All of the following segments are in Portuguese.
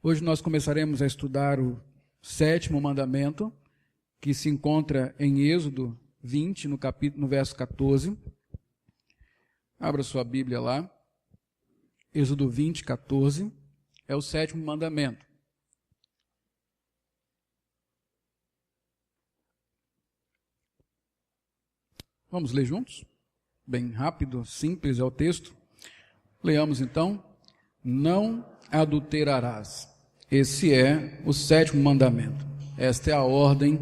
Hoje nós começaremos a estudar o 7º mandamento, que se encontra em Êxodo 20, no verso 14. Abra sua Bíblia lá. Êxodo 20, 14. É o 7º mandamento. Vamos ler juntos? Bem rápido, simples é o texto. Leamos então. Não adulterarás. Esse é o 7º mandamento. Esta é a ordem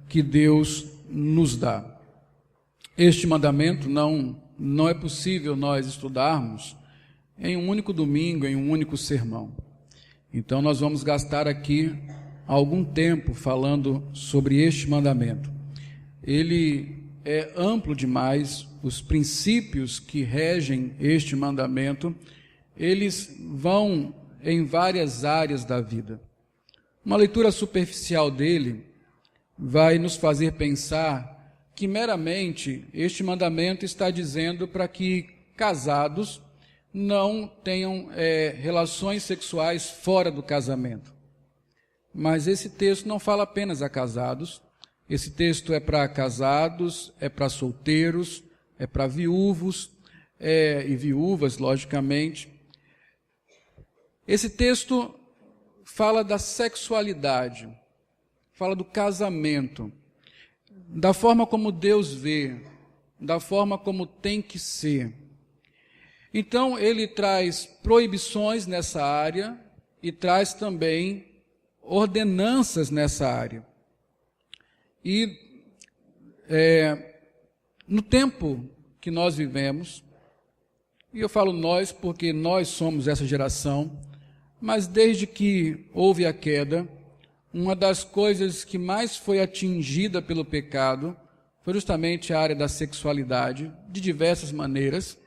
que Deus nos dá. Este mandamento não é possível nós estudarmos em um único domingo, em um único sermão. Então nós vamos gastar aqui algum tempo falando sobre este mandamento. Ele é amplo demais, os princípios que regem este mandamento, eles vão em várias áreas da vida. Uma leitura superficial dele vai nos fazer pensar que meramente este mandamento está dizendo para que casados não tenham relações sexuais fora do casamento. Mas esse texto não fala apenas a casados. Esse texto é para casados, é para solteiros, é para viúvos e viúvas, logicamente. Esse texto fala da sexualidade, fala do casamento, da forma como Deus vê, da forma como tem que ser. Então, ele traz proibições nessa área e traz também ordenanças nessa área. E no tempo que nós vivemos, e eu falo nós porque nós somos essa geração, mas desde que houve a queda, uma das coisas que mais foi atingida pelo pecado foi justamente a área da sexualidade, de diversas maneiras.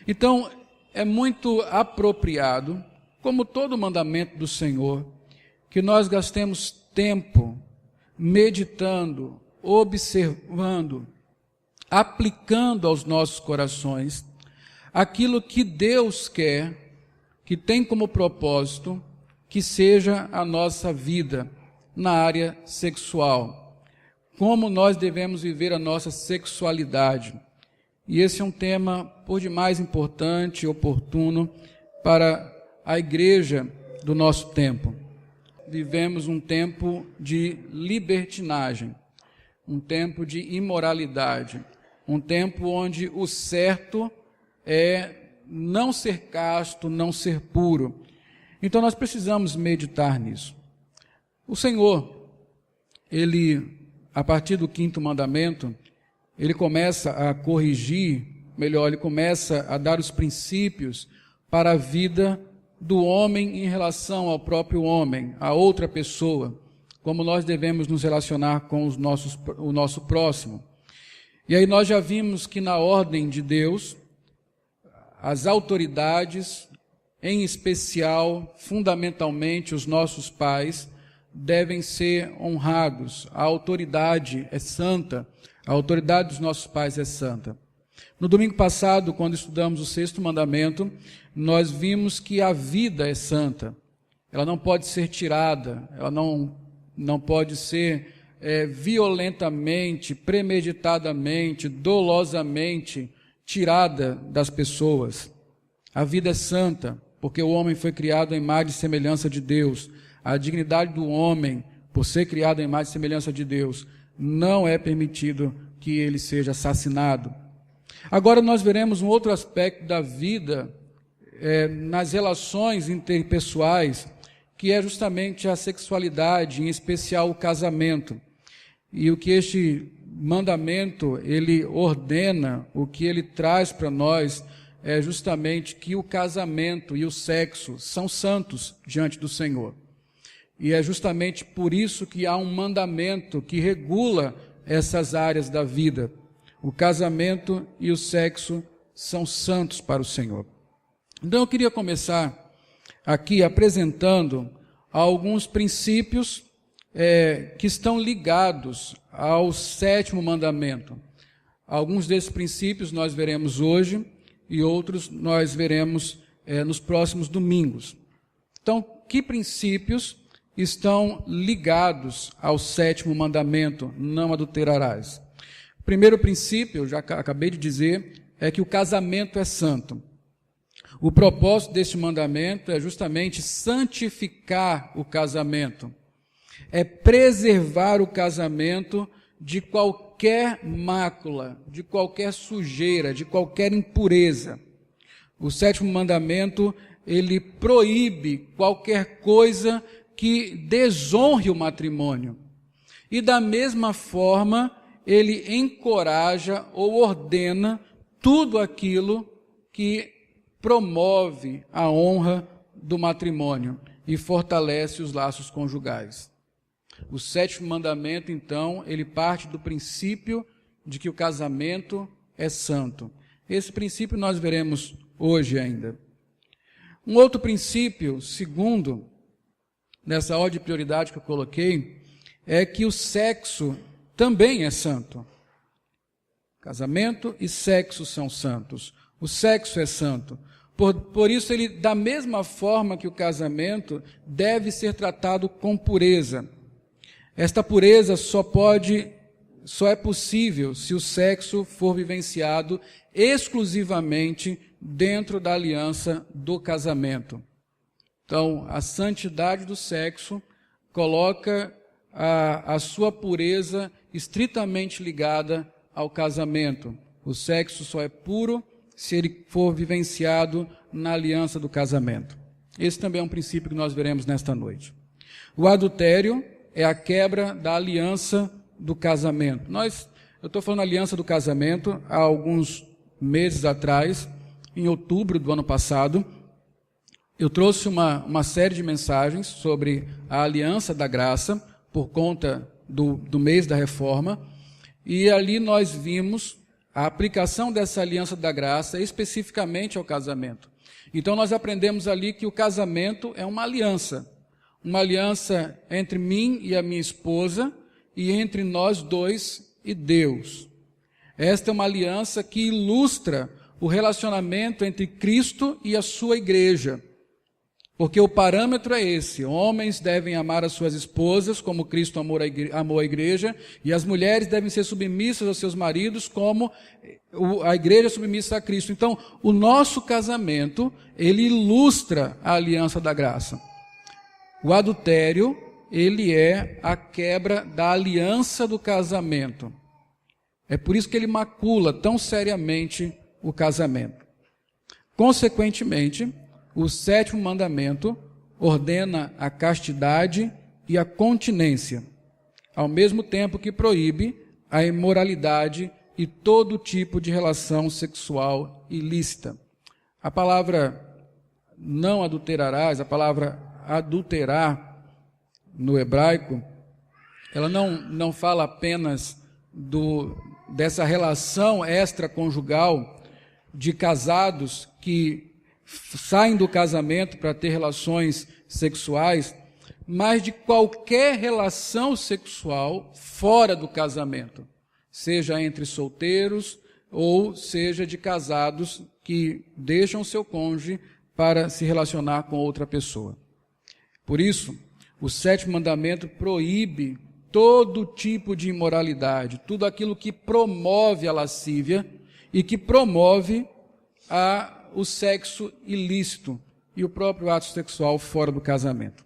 Então, é muito apropriado, como todo mandamento do Senhor, que nós gastemos tempo meditando, observando, aplicando aos nossos corações aquilo que Deus quer, que tem como propósito que seja a nossa vida na área sexual. Como nós devemos viver a nossa sexualidade. E esse é um tema por demais importante e oportuno para a igreja do nosso tempo. Vivemos um tempo de libertinagem, um tempo de imoralidade, um tempo onde o certo é não ser casto, não ser puro. Então nós precisamos meditar nisso. O Senhor, ele, a partir do 5º mandamento, ele começa a corrigir, melhor, ele começa a dar os princípios para a vida do homem em relação ao próprio homem, a outra pessoa, como nós devemos nos relacionar com o nosso próximo. E aí nós já vimos que na ordem de Deus, as autoridades, em especial, fundamentalmente, os nossos pais, devem ser honrados. A autoridade é santa, a autoridade dos nossos pais é santa. No domingo passado, quando estudamos o 6º mandamento, nós vimos que a vida é santa. Ela não pode ser tirada, ela não pode ser violentamente, premeditadamente, dolosamente tirada das pessoas. A vida é santa, porque o homem foi criado à imagem e semelhança de Deus. A dignidade do homem, por ser criado à imagem e semelhança de Deus, não é permitido que ele seja assassinado. Agora nós veremos um outro aspecto da vida nas relações interpessoais, que é justamente a sexualidade, em especial o casamento. E o que este mandamento, ele ordena, o que ele traz para nós é justamente que o casamento e o sexo são santos diante do Senhor. E é justamente por isso que há um mandamento que regula essas áreas da vida. O casamento e o sexo são santos para o Senhor. Então eu queria começar aqui apresentando alguns princípios que estão ligados ao 7º mandamento. Alguns desses princípios nós veremos hoje e outros nós veremos nos próximos domingos. Então, que princípios estão ligados ao 7º mandamento, não adulterarás? O primeiro princípio, eu já acabei de dizer, é que o casamento é santo. O propósito deste mandamento é justamente santificar o casamento, é preservar o casamento de qualquer mácula, de qualquer sujeira, de qualquer impureza. O 7º mandamento, ele proíbe qualquer coisa que desonre o matrimônio. E da mesma forma, ele encoraja ou ordena tudo aquilo que promove a honra do matrimônio e fortalece os laços conjugais. O 7º mandamento, então, ele parte do princípio de que o casamento é santo. Esse princípio nós veremos hoje ainda. Um outro princípio, segundo, nessa ordem de prioridade que eu coloquei, é que o sexo também é santo. Casamento e sexo são santos. O sexo é santo. Por isso, ele, da mesma forma que o casamento, deve ser tratado com pureza. Esta pureza só é possível se o sexo for vivenciado exclusivamente dentro da aliança do casamento. Então, a santidade do sexo coloca a sua pureza estritamente ligada ao casamento. O sexo só é puro se ele for vivenciado na aliança do casamento. Esse também é um princípio que nós veremos nesta noite. O adultério é a quebra da aliança do casamento. Eu estou falando aliança do casamento há alguns meses atrás, em outubro do ano passado, eu trouxe uma série de mensagens sobre a aliança da graça, por conta do mês da reforma, e ali nós vimos a aplicação dessa aliança da graça especificamente ao casamento. Então nós aprendemos ali que o casamento é uma aliança entre mim e a minha esposa, e entre nós dois e Deus. Esta é uma aliança que ilustra o relacionamento entre Cristo e a sua igreja. Porque o parâmetro é esse: homens devem amar as suas esposas como Cristo amou a igreja, e as mulheres devem ser submissas aos seus maridos como a igreja é submissa a Cristo. Então, o nosso casamento, ele ilustra a aliança da graça. O adultério, ele é a quebra da aliança do casamento. É por isso que ele macula tão seriamente o casamento. Consequentemente, o 7º mandamento ordena a castidade e a continência, ao mesmo tempo que proíbe a imoralidade e todo tipo de relação sexual ilícita. A palavra não adulterarás, a palavra adulterar no hebraico, ela não fala apenas dessa relação extraconjugal de casados que saem do casamento para ter relações sexuais, mas de qualquer relação sexual fora do casamento, seja entre solteiros ou seja de casados que deixam seu cônjuge para se relacionar com outra pessoa. Por isso, o 7º mandamento proíbe todo tipo de imoralidade, tudo aquilo que promove a lascívia e que promove o sexo ilícito e o próprio ato sexual fora do casamento.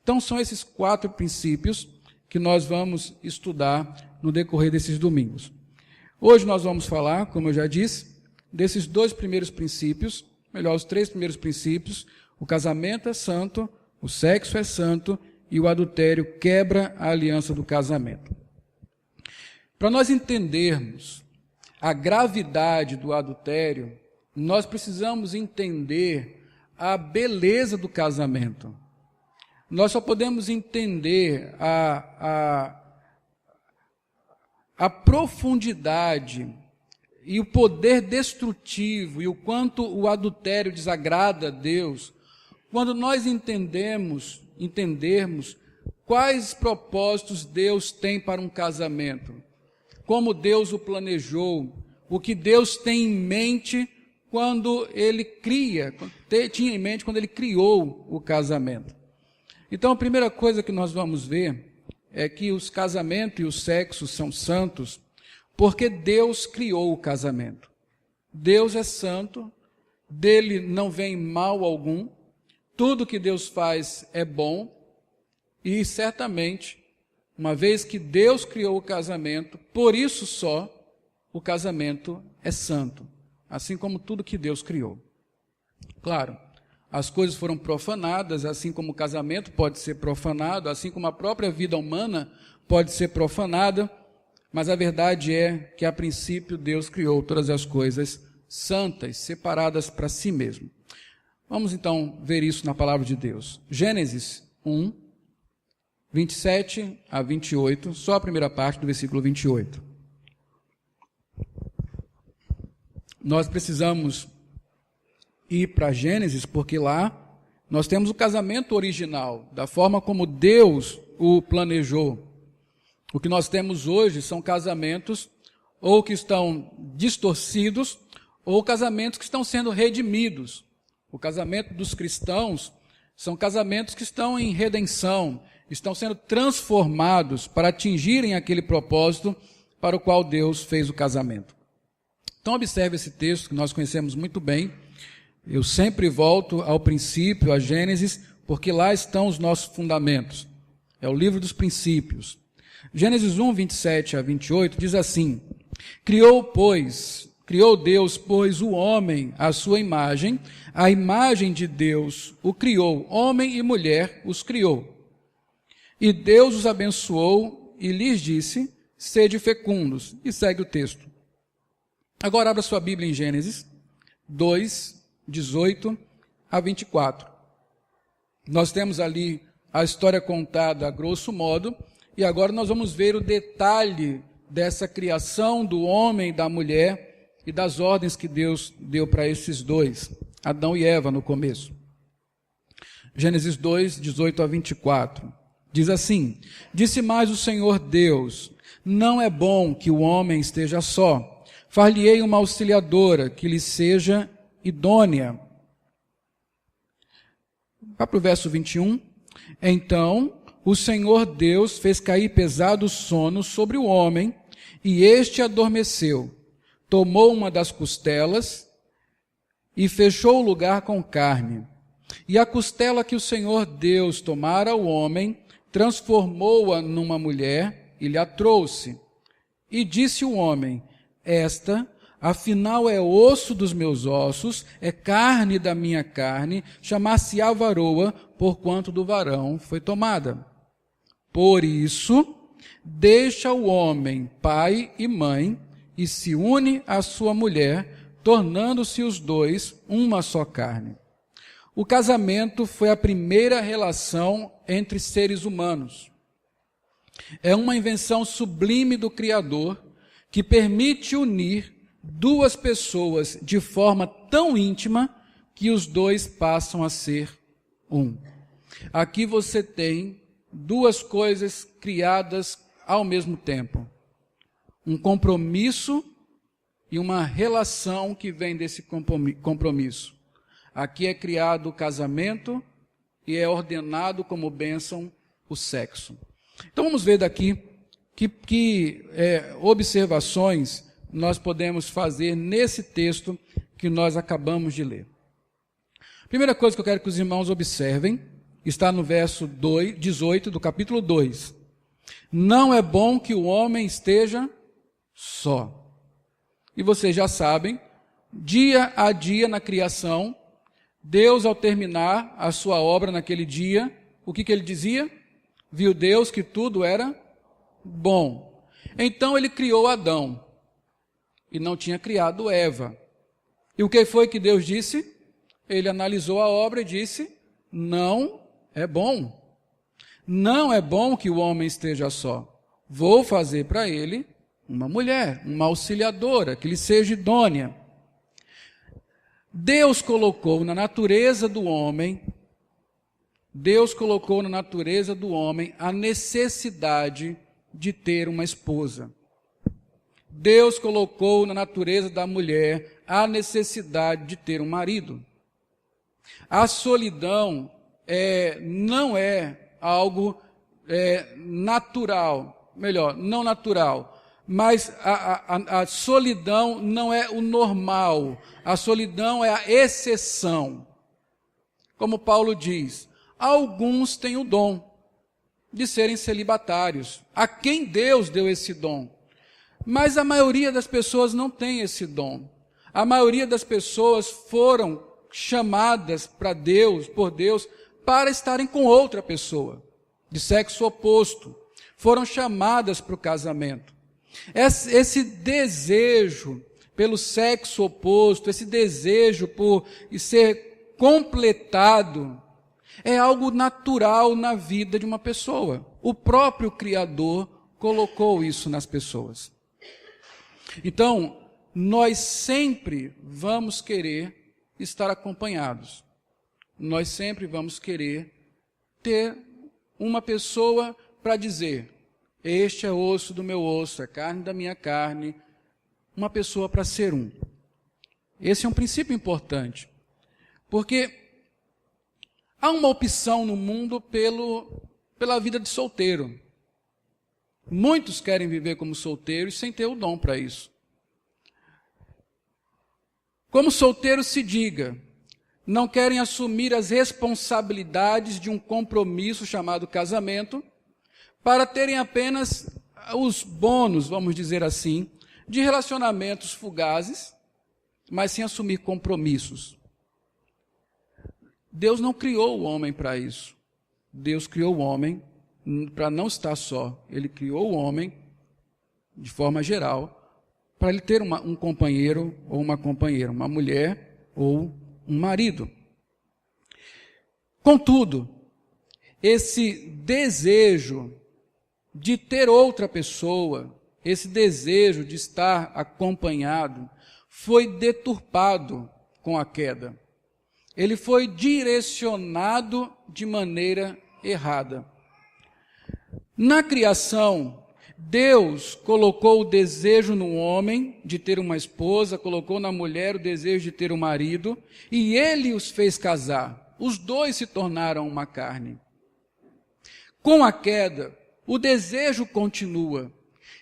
Então, são esses 4 princípios que nós vamos estudar no decorrer desses domingos. Hoje nós vamos falar, como eu já disse, desses 2 primeiros princípios, os 3 primeiros princípios: o casamento é santo, o sexo é santo e o adultério quebra a aliança do casamento. Para nós entendermos a gravidade do adultério, nós precisamos entender a beleza do casamento. Nós só podemos entender a profundidade e o poder destrutivo e o quanto o adultério desagrada a Deus quando nós entendermos quais propósitos Deus tem para um casamento, como Deus o planejou, o que Deus tem em mente tinha em mente quando ele criou o casamento. Então, a primeira coisa que nós vamos ver é que os casamentos e o sexo são santos porque Deus criou o casamento. Deus é santo, dele não vem mal algum, tudo que Deus faz é bom, e certamente, uma vez que Deus criou o casamento, por isso só, o casamento é santo, assim como tudo que Deus criou. Claro, as coisas foram profanadas, assim como o casamento pode ser profanado, assim como a própria vida humana pode ser profanada, mas a verdade é que, a princípio, Deus criou todas as coisas santas, separadas para si mesmo. Vamos, então, ver isso na palavra de Deus. Gênesis 1, 27 a 28, só a primeira parte do versículo 28. Nós precisamos ir para Gênesis, porque lá nós temos o casamento original, da forma como Deus o planejou. O que nós temos hoje são casamentos ou que estão distorcidos, ou casamentos que estão sendo redimidos. O casamento dos cristãos são casamentos que estão em redenção, estão sendo transformados para atingirem aquele propósito para o qual Deus fez o casamento. Então observe esse texto que nós conhecemos muito bem. Eu sempre volto ao princípio, a Gênesis, porque lá estão os nossos fundamentos. É o livro dos princípios. Gênesis 1, 27 a 28 diz assim: Criou Deus, pois, o homem à sua imagem, a imagem de Deus o criou, homem e mulher os criou. E Deus os abençoou e lhes disse: sede fecundos. E segue o texto. Agora abra sua Bíblia em Gênesis 2, 18 a 24. Nós temos ali a história contada a grosso modo, e agora nós vamos ver o detalhe dessa criação do homem e da mulher e das ordens que Deus deu para esses dois, Adão e Eva, no começo. Gênesis 2, 18 a 24. Diz assim: Disse mais o Senhor Deus: Não é bom que o homem esteja só. Far-lhe-ei uma auxiliadora que lhe seja idônea. Vá para o verso 21. Então o Senhor Deus fez cair pesado sono sobre o homem, e este adormeceu. Tomou uma das costelas e fechou o lugar com carne. E a costela que o Senhor Deus tomara ao homem, transformou-a numa mulher e lhe a trouxe. E disse o homem: Esta, afinal, é osso dos meus ossos, é carne da minha carne, chamar-se-á varoa, porquanto do varão foi tomada. Por isso, deixa o homem pai e mãe, e se une à sua mulher, tornando-se os dois uma só carne. O casamento foi a primeira relação entre seres humanos. É uma invenção sublime do Criador que permite unir duas pessoas de forma tão íntima que os dois passam a ser um. Aqui você tem duas coisas criadas ao mesmo tempo. Um compromisso e uma relação que vem desse compromisso. Aqui é criado o casamento e é ordenado como bênção o sexo. Então vamos ver daqui que observações nós podemos fazer nesse texto que nós acabamos de ler. Primeira coisa que eu quero que os irmãos observem está no verso 18 do capítulo 2. Não é bom que o homem esteja só. E vocês já sabem, dia a dia na criação, Deus, ao terminar a sua obra naquele dia, o que ele dizia? Viu Deus que tudo era bom. Então ele criou Adão e não tinha criado Eva. E o que foi que Deus disse? Ele analisou a obra e disse: não é bom. Não é bom que o homem esteja só. Vou fazer para ele uma mulher, uma auxiliadora, que lhe seja idônea. Deus colocou na natureza do homem a necessidade de ter uma esposa. Deus colocou na natureza da mulher a necessidade de ter um marido. A solidão não é algo natural, melhor, não natural, mas a solidão não é o normal, a solidão é a exceção. Como Paulo diz, alguns têm o dom de serem celibatários, a quem Deus deu esse dom, mas a maioria das pessoas não tem esse dom. A maioria das pessoas foram chamadas por Deus, para estarem com outra pessoa, de sexo oposto. Foram chamadas para o casamento. Esse desejo pelo sexo oposto, esse desejo por ser completado, é algo natural na vida de uma pessoa. O próprio Criador colocou isso nas pessoas. Então, nós sempre vamos querer estar acompanhados. Nós sempre vamos querer ter uma pessoa para dizer: este é osso do meu osso, é carne da minha carne. Uma pessoa para ser um. Esse é um princípio importante. Porque há uma opção no mundo pela vida de solteiro. Muitos querem viver como solteiros sem ter o dom para isso. Como solteiros se diga, não querem assumir as responsabilidades de um compromisso chamado casamento, para terem apenas os bônus, vamos dizer assim, de relacionamentos fugazes, mas sem assumir compromissos. Deus não criou o homem para isso. Deus criou o homem para não estar só. Ele criou o homem, de forma geral, para ele ter um companheiro ou uma companheira, uma mulher ou um marido. Contudo, esse desejo de ter outra pessoa, esse desejo de estar acompanhado, foi deturpado com a queda. Ele foi direcionado de maneira errada. Na criação, Deus colocou o desejo no homem de ter uma esposa, colocou na mulher o desejo de ter um marido, e Ele os fez casar. Os dois se tornaram uma carne. Com a queda, o desejo continua.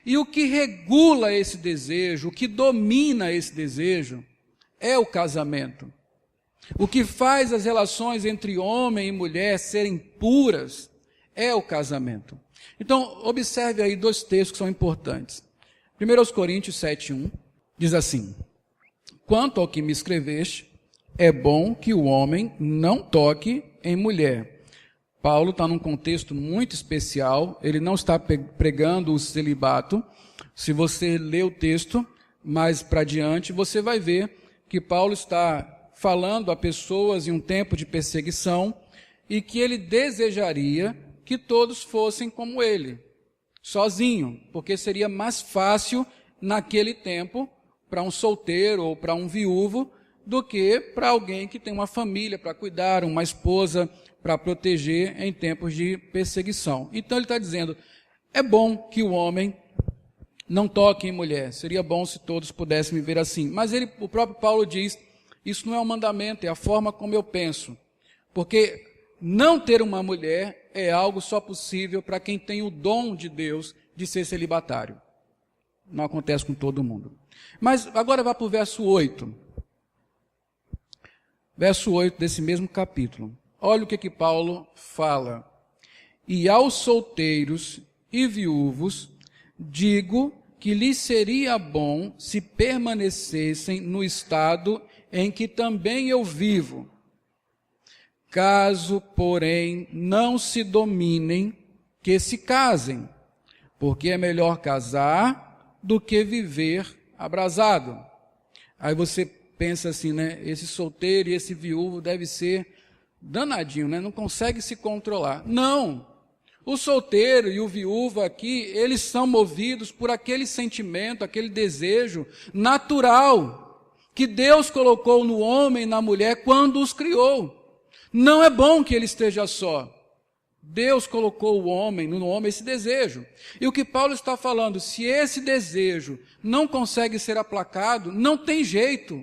E o que regula esse desejo, o que domina esse desejo, é o casamento. O que faz as relações entre homem e mulher serem puras é o casamento. Então, observe aí dois textos que são importantes. 1 Coríntios 7:1 diz assim: quanto ao que me escreveste, é bom que o homem não toque em mulher. Paulo está num contexto muito especial, ele não está pregando o celibato. Se você ler o texto mais para diante, você vai ver que Paulo está falando a pessoas em um tempo de perseguição e que ele desejaria que todos fossem como ele, sozinho, porque seria mais fácil naquele tempo para um solteiro ou para um viúvo do que para alguém que tem uma família para cuidar, uma esposa para proteger em tempos de perseguição. Então ele está dizendo, é bom que o homem não toque em mulher, seria bom se todos pudessem viver assim. Mas o próprio Paulo diz, isso não é um mandamento, é a forma como eu penso, porque não ter uma mulher é algo só possível para quem tem o dom de Deus de ser celibatário. Não acontece com todo mundo. Mas agora vá para o verso 8. Verso 8 desse mesmo capítulo. Olha o que Paulo fala. E aos solteiros e viúvos digo que lhes seria bom se permanecessem no estado em que também eu vivo. Caso, porém, não se dominem, que se casem, porque é melhor casar do que viver abrasado. Aí você pensa assim, né? Esse solteiro e esse viúvo deve ser danadinho, né? Não consegue se controlar. Não! O solteiro e o viúvo aqui, eles são movidos por aquele sentimento, aquele desejo natural que Deus colocou no homem e na mulher quando os criou. Não é bom que ele esteja só. Deus colocou no homem esse desejo. E o que Paulo está falando, se esse desejo não consegue ser aplacado, não tem jeito.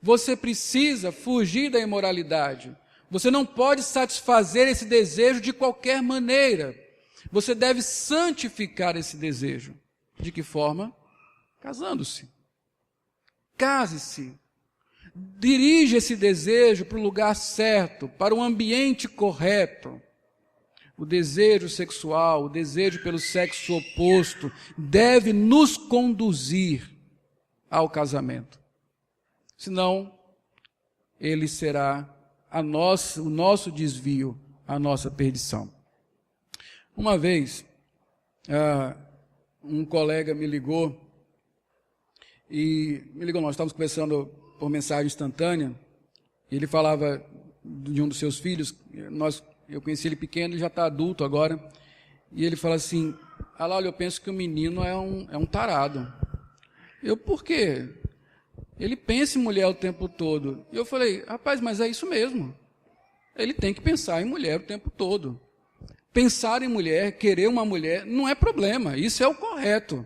Você precisa fugir da imoralidade. Você não pode satisfazer esse desejo de qualquer maneira. Você deve santificar esse desejo. De que forma? Casando-se. Case-se. Dirige esse desejo para o lugar certo, para o ambiente correto. O desejo sexual, o desejo pelo sexo oposto, deve nos conduzir ao casamento. Senão, ele será o nosso desvio, a nossa perdição. Uma vez, um colega me ligou, nós estávamos conversando por mensagem instantânea, e ele falava de um dos seus filhos, eu conheci ele pequeno, ele já está adulto agora, e ele fala assim, olha, eu penso que o menino é um tarado. Por quê? Ele pensa em mulher o tempo todo. E eu falei, rapaz, mas é isso mesmo. Ele tem que pensar em mulher o tempo todo. Pensar em mulher, querer uma mulher, não é problema, isso é o correto.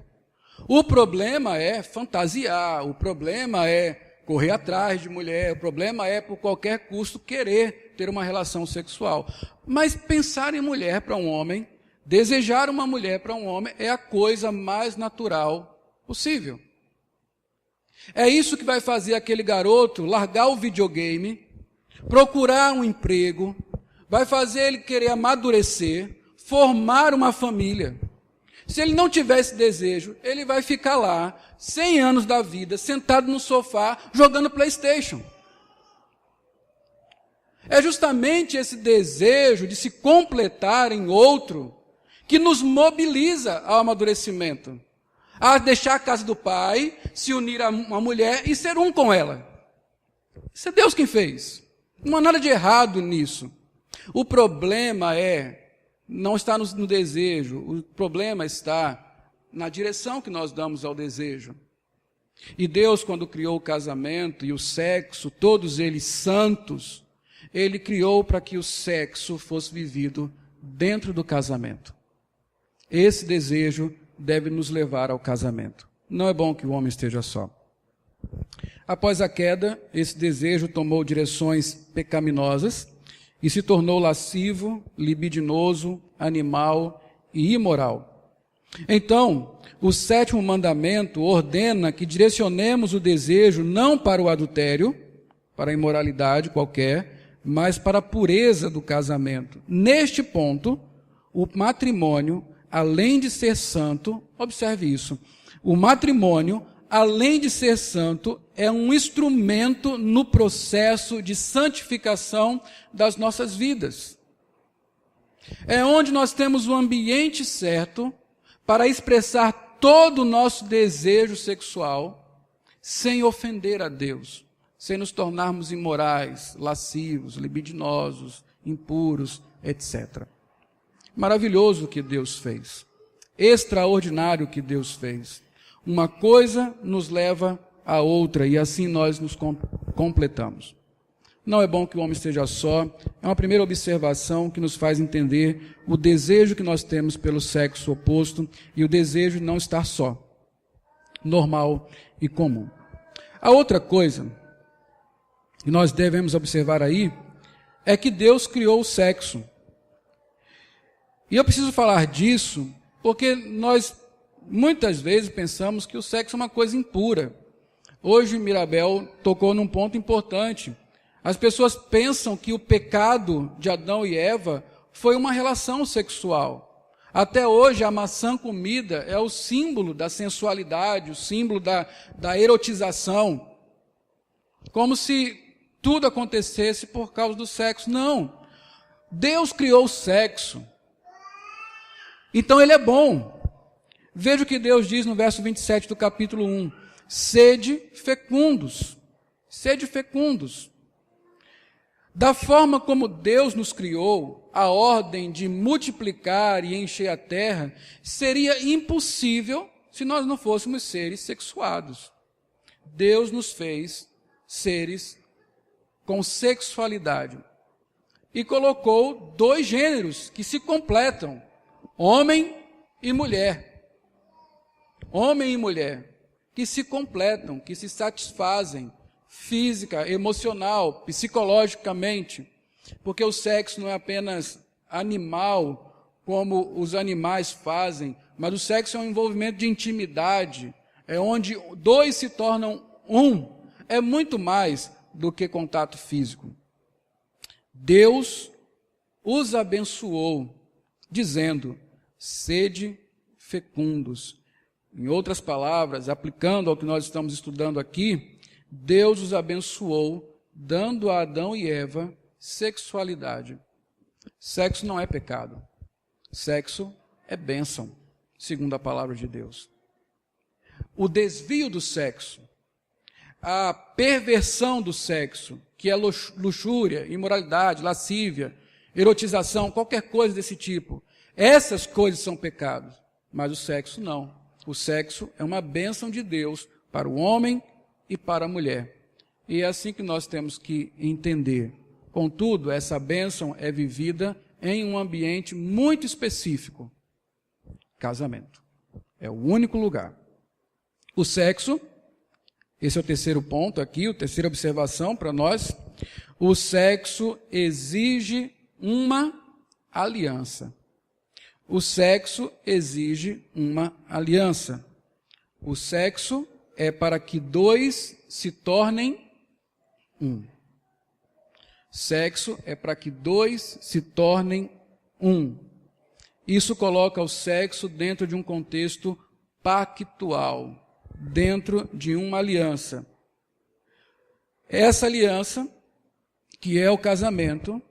O problema é fantasiar, o problema é correr atrás de mulher, o problema é, por qualquer custo, querer ter uma relação sexual. Mas pensar em mulher para um homem, desejar uma mulher para um homem, é a coisa mais natural possível. É isso que vai fazer aquele garoto largar o videogame, procurar um emprego, vai fazer ele querer amadurecer, formar uma família. Se ele não tiver esse desejo, ele vai ficar lá, 100 anos da vida, sentado no sofá, jogando PlayStation. É justamente esse desejo de se completar em outro que nos mobiliza ao amadurecimento. A deixar a casa do pai, se unir a uma mulher e ser um com ela. Isso é Deus quem fez. Não há nada de errado nisso. O problema não está no desejo, o problema está na direção que nós damos ao desejo. E Deus, quando criou o casamento e o sexo, todos eles santos, Ele criou para que o sexo fosse vivido dentro do casamento. Esse desejo deve nos levar ao casamento. Não é bom que o homem esteja só. Após a queda, esse desejo tomou direções pecaminosas e se tornou lascivo, libidinoso, animal e imoral. Então, o 7º mandamento ordena que direcionemos o desejo não para o adultério, para a imoralidade qualquer, mas para a pureza do casamento. Neste ponto, o matrimônio, além de ser santo, observe isso, o matrimônio, além de ser santo, é um instrumento no processo de santificação das nossas vidas. É onde nós temos o ambiente certo para expressar todo o nosso desejo sexual sem ofender a Deus, sem nos tornarmos imorais, lascivos, libidinosos, impuros, etc. Maravilhoso o que Deus fez. Extraordinário o que Deus fez. Uma coisa nos leva a outra e assim nós nos completamos. Não é bom que o homem esteja só. É uma primeira observação que nos faz entender o desejo que nós temos pelo sexo oposto e o desejo de não estar só. Normal e comum. A outra coisa que nós devemos observar aí é que Deus criou o sexo. E eu preciso falar disso porque nós muitas vezes pensamos que o sexo é uma coisa impura. Hoje Mirabel tocou num ponto importante. As pessoas pensam que o pecado de Adão e Eva foi uma relação sexual. Até hoje a maçã comida é o símbolo da sensualidade, o símbolo da erotização. Como se tudo acontecesse por causa do sexo. Não. Deus criou o sexo. Então ele é bom. Veja o que Deus diz no verso 27 do capítulo 1. Sede fecundos. Sede fecundos. Da forma como Deus nos criou, a ordem de multiplicar e encher a terra seria impossível se nós não fôssemos seres sexuados. Deus nos fez seres com sexualidade e colocou 2 gêneros que se completam, homem e mulher. Homem e mulher, que se completam, que se satisfazem, física, emocional, psicologicamente. Porque o sexo não é apenas animal, como os animais fazem, mas o sexo é um envolvimento de intimidade, é onde dois se tornam um, é muito mais do que contato físico. Deus os abençoou, dizendo: sede fecundos. Em outras palavras, aplicando ao que nós estamos estudando aqui, Deus os abençoou, dando a Adão e Eva sexualidade. Sexo não é pecado. Sexo é bênção, segundo a palavra de Deus. O desvio do sexo, a perversão do sexo, que é luxúria, imoralidade, lascívia, erotização, qualquer coisa desse tipo, essas coisas são pecados, mas o sexo não. O sexo é uma bênção de Deus para o homem e para a mulher. E é assim que nós temos que entender. Contudo, essa bênção é vivida em um ambiente muito específico. Casamento. É o único lugar. O sexo, esse é o terceiro ponto aqui, a terceira observação para nós. O sexo exige uma aliança. O sexo exige uma aliança. O sexo é para que dois se tornem um. Sexo é para que dois se tornem um. Isso coloca o sexo dentro de um contexto pactual, dentro de uma aliança. Essa aliança, que é o casamento,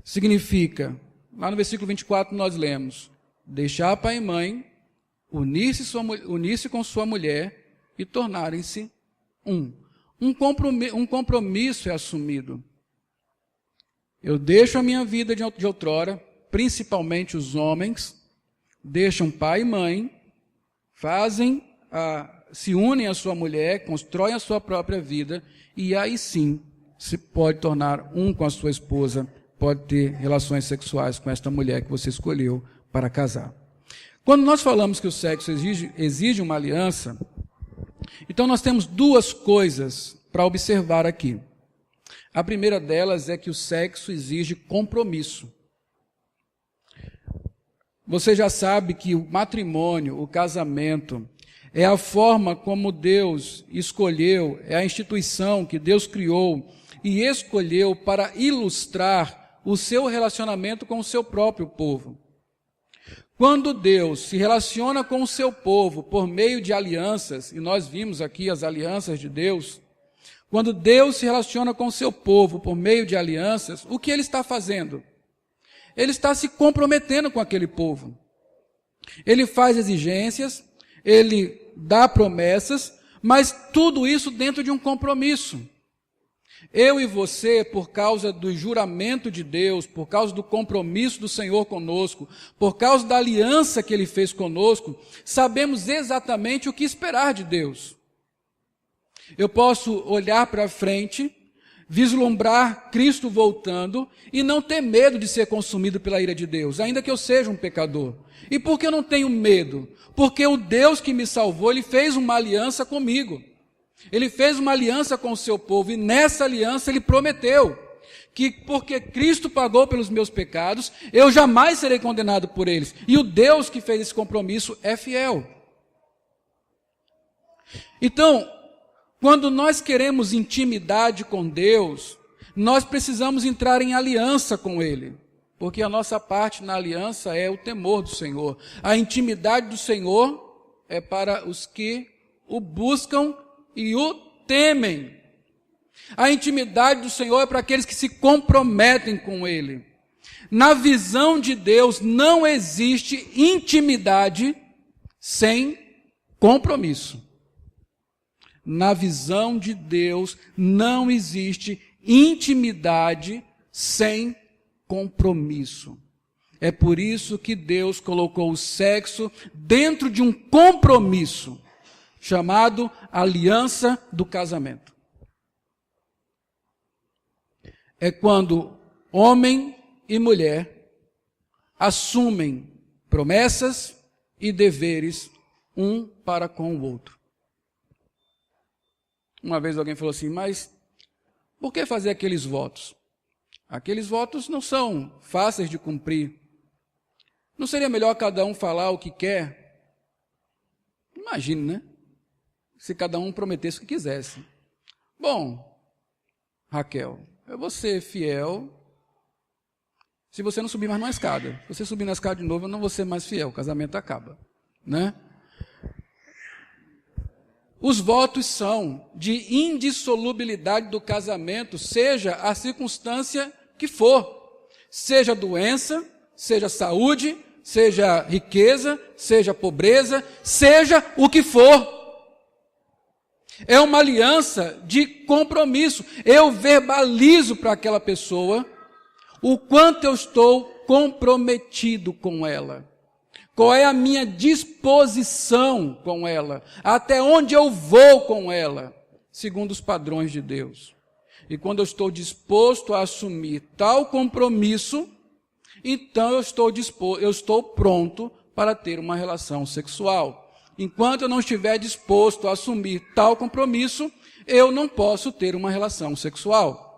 significa, lá no versículo 24 nós lemos, deixar pai e mãe, unir-se com sua mulher e tornarem-se um. Um compromisso é assumido. Eu deixo a minha vida de outrora, principalmente os homens, deixam pai e mãe, se unem à sua mulher, constroem a sua própria vida, e aí sim se pode tornar um com a sua esposa, pode ter relações sexuais com esta mulher que você escolheu para casar. Quando nós falamos que o sexo exige uma aliança, então nós temos duas coisas para observar aqui. A primeira delas é que o sexo exige compromisso. Você já sabe que o matrimônio, o casamento, é a forma como Deus escolheu, é a instituição que Deus criou e escolheu para ilustrar o seu relacionamento com o seu próprio povo. Quando Deus se relaciona com o seu povo por meio de alianças, e nós vimos aqui as alianças de Deus, quando Deus se relaciona com o seu povo por meio de alianças, o que ele está fazendo? Ele está se comprometendo com aquele povo. Ele faz exigências, ele dá promessas, mas tudo isso dentro de um compromisso. Eu e você, por causa do juramento de Deus, por causa do compromisso do Senhor conosco, por causa da aliança que Ele fez conosco, sabemos exatamente o que esperar de Deus. Eu posso olhar para frente, vislumbrar Cristo voltando e não ter medo de ser consumido pela ira de Deus, ainda que eu seja um pecador. E por que eu não tenho medo? Porque o Deus que me salvou, Ele fez uma aliança comigo. Ele fez uma aliança com o seu povo e nessa aliança Ele prometeu que porque Cristo pagou pelos meus pecados, eu jamais serei condenado por eles. E o Deus que fez esse compromisso é fiel. Então, quando nós queremos intimidade com Deus, nós precisamos entrar em aliança com Ele. Porque a nossa parte na aliança é o temor do Senhor. A intimidade do Senhor é para os que o buscam e o temem. A intimidade do Senhor é para aqueles que se comprometem com Ele. Na visão de Deus não existe intimidade sem compromisso. Na visão de Deus não existe intimidade sem compromisso. É por isso que Deus colocou o sexo dentro de um compromisso chamado aliança do casamento. É quando homem e mulher assumem promessas e deveres um para com o outro. Uma vez alguém falou assim, mas por que fazer aqueles votos? Aqueles votos não são fáceis de cumprir. Não seria melhor cada um falar o que quer? Imagine, né? Se cada um prometesse o que quisesse. Bom, Raquel, eu vou ser fiel se você não subir mais numa escada. Se você subir na escada de novo, eu não vou ser mais fiel, o casamento acaba, né? Os votos são de indissolubilidade do casamento, seja a circunstância que for, seja doença, seja saúde, seja riqueza, seja pobreza, seja o que for. É uma aliança de compromisso. Eu verbalizo para aquela pessoa o quanto eu estou comprometido com ela. Qual é a minha disposição com ela? Até onde eu vou com ela? Segundo os padrões de Deus. E quando eu estou disposto a assumir tal compromisso, então eu estou pronto para ter uma relação sexual. Enquanto eu não estiver disposto a assumir tal compromisso, eu não posso ter uma relação sexual.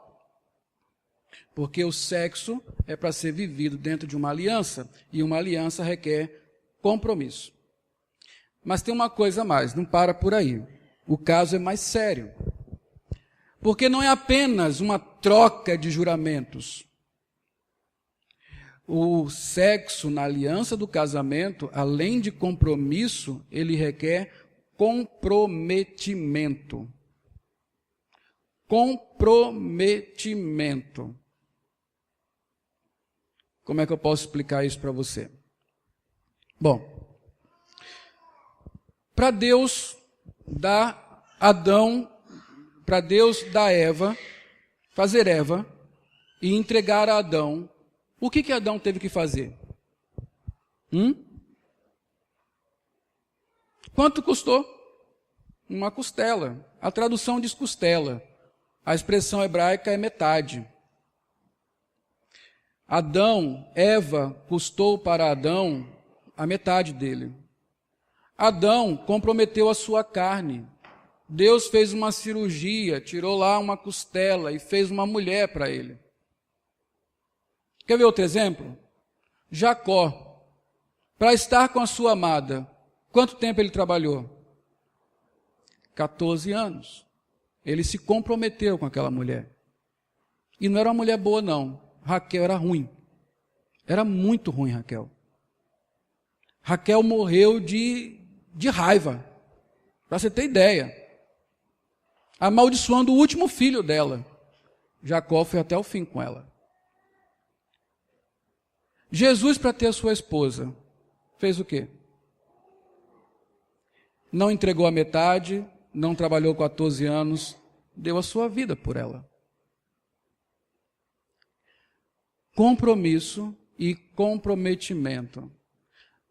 Porque o sexo é para ser vivido dentro de uma aliança, e uma aliança requer compromisso. Mas tem uma coisa a mais, não para por aí. O caso é mais sério. Porque não é apenas uma troca de juramentos. O sexo na aliança do casamento, além de compromisso, ele requer comprometimento. Comprometimento. Como é que eu posso explicar isso para você? Bom, para Deus dar Eva, fazer Eva e entregar a Adão, o que Adão teve que fazer? Quanto custou? Uma costela. A tradução diz costela. A expressão hebraica é metade. Eva custou para Adão a metade dele. Adão comprometeu a sua carne. Deus fez uma cirurgia, tirou lá uma costela e fez uma mulher para ele. Quer ver outro exemplo? Jacó, para estar com a sua amada, quanto tempo ele trabalhou? 14 anos. Ele se comprometeu com aquela mulher. E não era uma mulher boa, não. Raquel era ruim. Era muito ruim, Raquel. Raquel morreu de raiva. Para você ter ideia. Amaldiçoando o último filho dela. Jacó foi até o fim com ela. Jesus, para ter a sua esposa, fez o quê? Não entregou a metade, não trabalhou 14 anos, deu a sua vida por ela. Compromisso e comprometimento.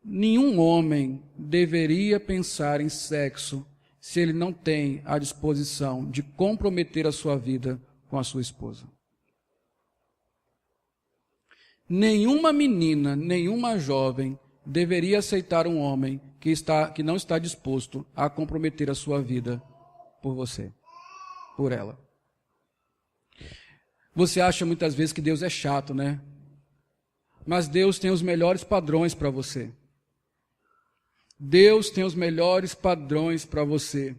Nenhum homem deveria pensar em sexo se ele não tem a disposição de comprometer a sua vida com a sua esposa. Nenhuma menina, nenhuma jovem deveria aceitar um homem que não está disposto a comprometer a sua vida por você, por ela. Você acha muitas vezes que Deus é chato, né? Mas Deus tem os melhores padrões para você. Deus tem os melhores padrões para você.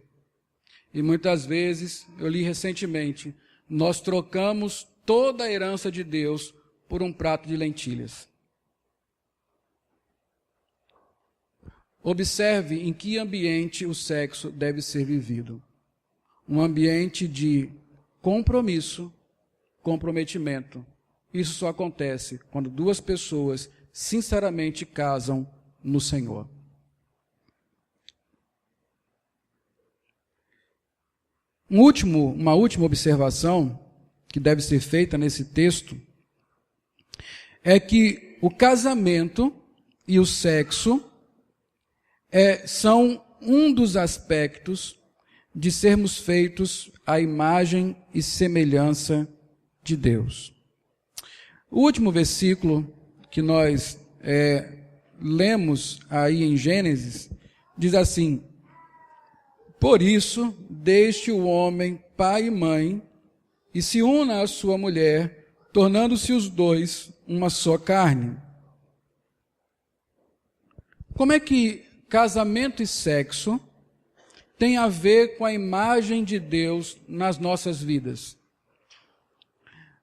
E muitas vezes, eu li recentemente, nós trocamos toda a herança de Deus por um prato de lentilhas. Observe em que ambiente o sexo deve ser vivido. Um ambiente de compromisso, comprometimento. Isso só acontece quando duas pessoas sinceramente casam no Senhor. Uma última observação que deve ser feita nesse texto é que o casamento e o sexo são um dos aspectos de sermos feitos à imagem e semelhança de Deus. O último versículo que nós lemos aí em Gênesis diz assim: por isso, deixe o homem pai e mãe e se una à sua mulher, tornando-se os dois uma só carne. Como é que casamento e sexo tem a ver com a imagem de Deus nas nossas vidas?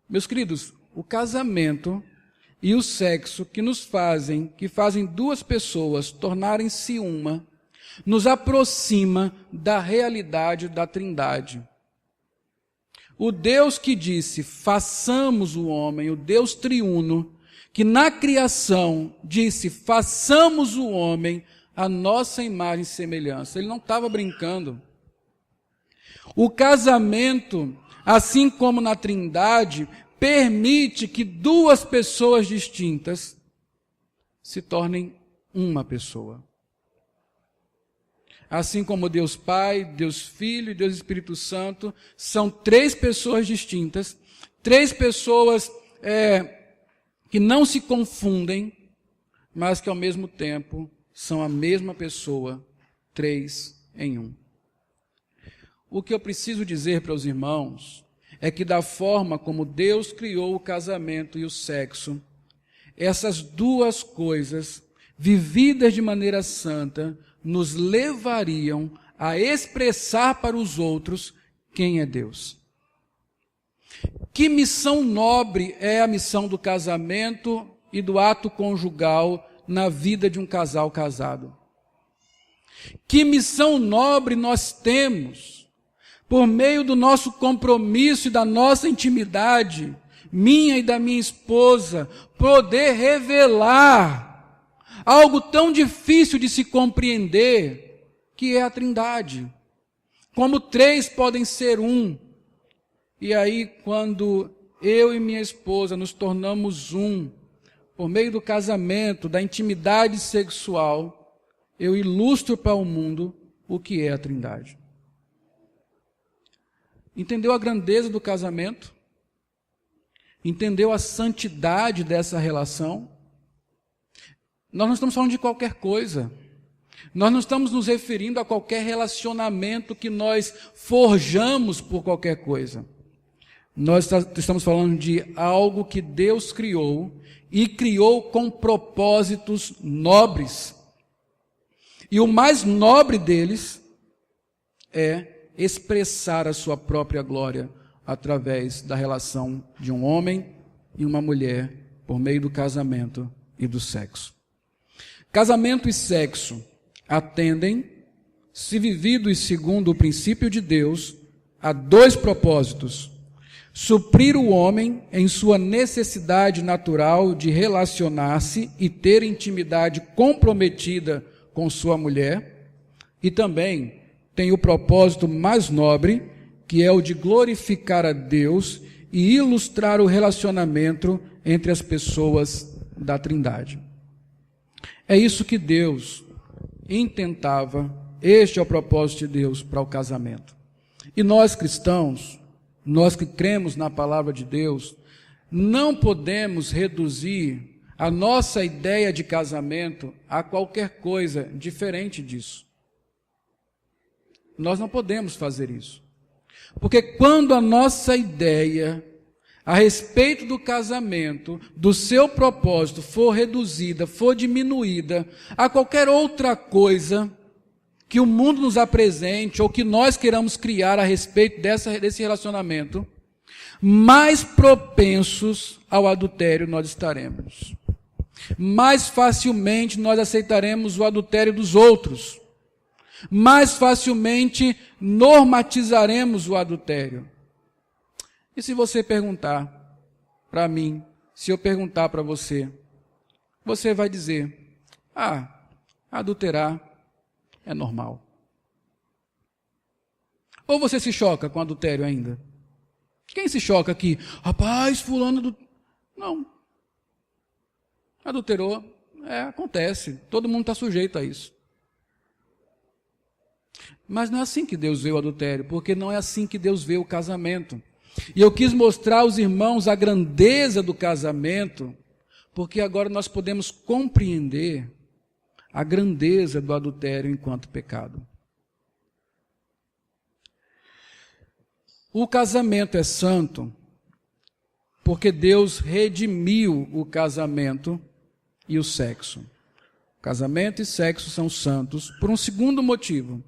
Meus queridos, o casamento e o sexo que fazem duas pessoas tornarem-se uma, nos aproxima da realidade da Trindade. O Deus que disse, façamos o homem, o Deus triuno, que na criação disse, façamos o homem a nossa imagem e semelhança. Ele não estava brincando. O casamento, assim como na Trindade, permite que duas pessoas distintas se tornem uma pessoa. Assim como Deus Pai, Deus Filho e Deus Espírito Santo são três pessoas distintas, três pessoas que não se confundem, mas que ao mesmo tempo são a mesma pessoa, três em um. O que eu preciso dizer para os irmãos é que da forma como Deus criou o casamento e o sexo, essas duas coisas, vividas de maneira santa, nos levariam a expressar para os outros quem é Deus. Que missão nobre é a missão do casamento e do ato conjugal na vida de um casal casado? Que missão nobre nós temos, por meio do nosso compromisso e da nossa intimidade, minha e da minha esposa, poder revelar algo tão difícil de se compreender, que é a Trindade. Como três podem ser um. E aí, quando eu e minha esposa nos tornamos um, por meio do casamento, da intimidade sexual, eu ilustro para o mundo o que é a Trindade. Entendeu a grandeza do casamento? Entendeu a santidade dessa relação? Nós não estamos falando de qualquer coisa. Nós não estamos nos referindo a qualquer relacionamento que nós forjamos por qualquer coisa. Nós estamos falando de algo que Deus criou e criou com propósitos nobres. E o mais nobre deles é expressar a sua própria glória através da relação de um homem e uma mulher por meio do casamento e do sexo. Casamento e sexo atendem, se vividos segundo o princípio de Deus, a dois propósitos: suprir o homem em sua necessidade natural de relacionar-se e ter intimidade comprometida com sua mulher, e também tem o propósito mais nobre, que é o de glorificar a Deus e ilustrar o relacionamento entre as pessoas da Trindade. É isso que Deus intentava, este é o propósito de Deus para o casamento. E nós cristãos, nós que cremos na palavra de Deus, não podemos reduzir a nossa ideia de casamento a qualquer coisa diferente disso. Nós não podemos fazer isso. Porque quando a nossa ideia a respeito do casamento, do seu propósito, for reduzida, for diminuída a qualquer outra coisa que o mundo nos apresente ou que nós queiramos criar a respeito desse relacionamento, mais propensos ao adultério nós estaremos. Mais facilmente nós aceitaremos o adultério dos outros. Mais facilmente normatizaremos o adultério. E se você perguntar para mim, se eu perguntar para você, você vai dizer, adulterar é normal. Ou você se choca com adultério ainda? Quem se choca aqui? Rapaz, fulano... Não. Adulterou, acontece. Todo mundo está sujeito a isso. Mas não é assim que Deus vê o adultério, porque não é assim que Deus vê o casamento. E eu quis mostrar aos irmãos a grandeza do casamento, porque agora nós podemos compreender a grandeza do adultério enquanto pecado. O casamento é santo porque Deus redimiu o casamento e o sexo. Casamento e sexo são santos por um segundo motivo,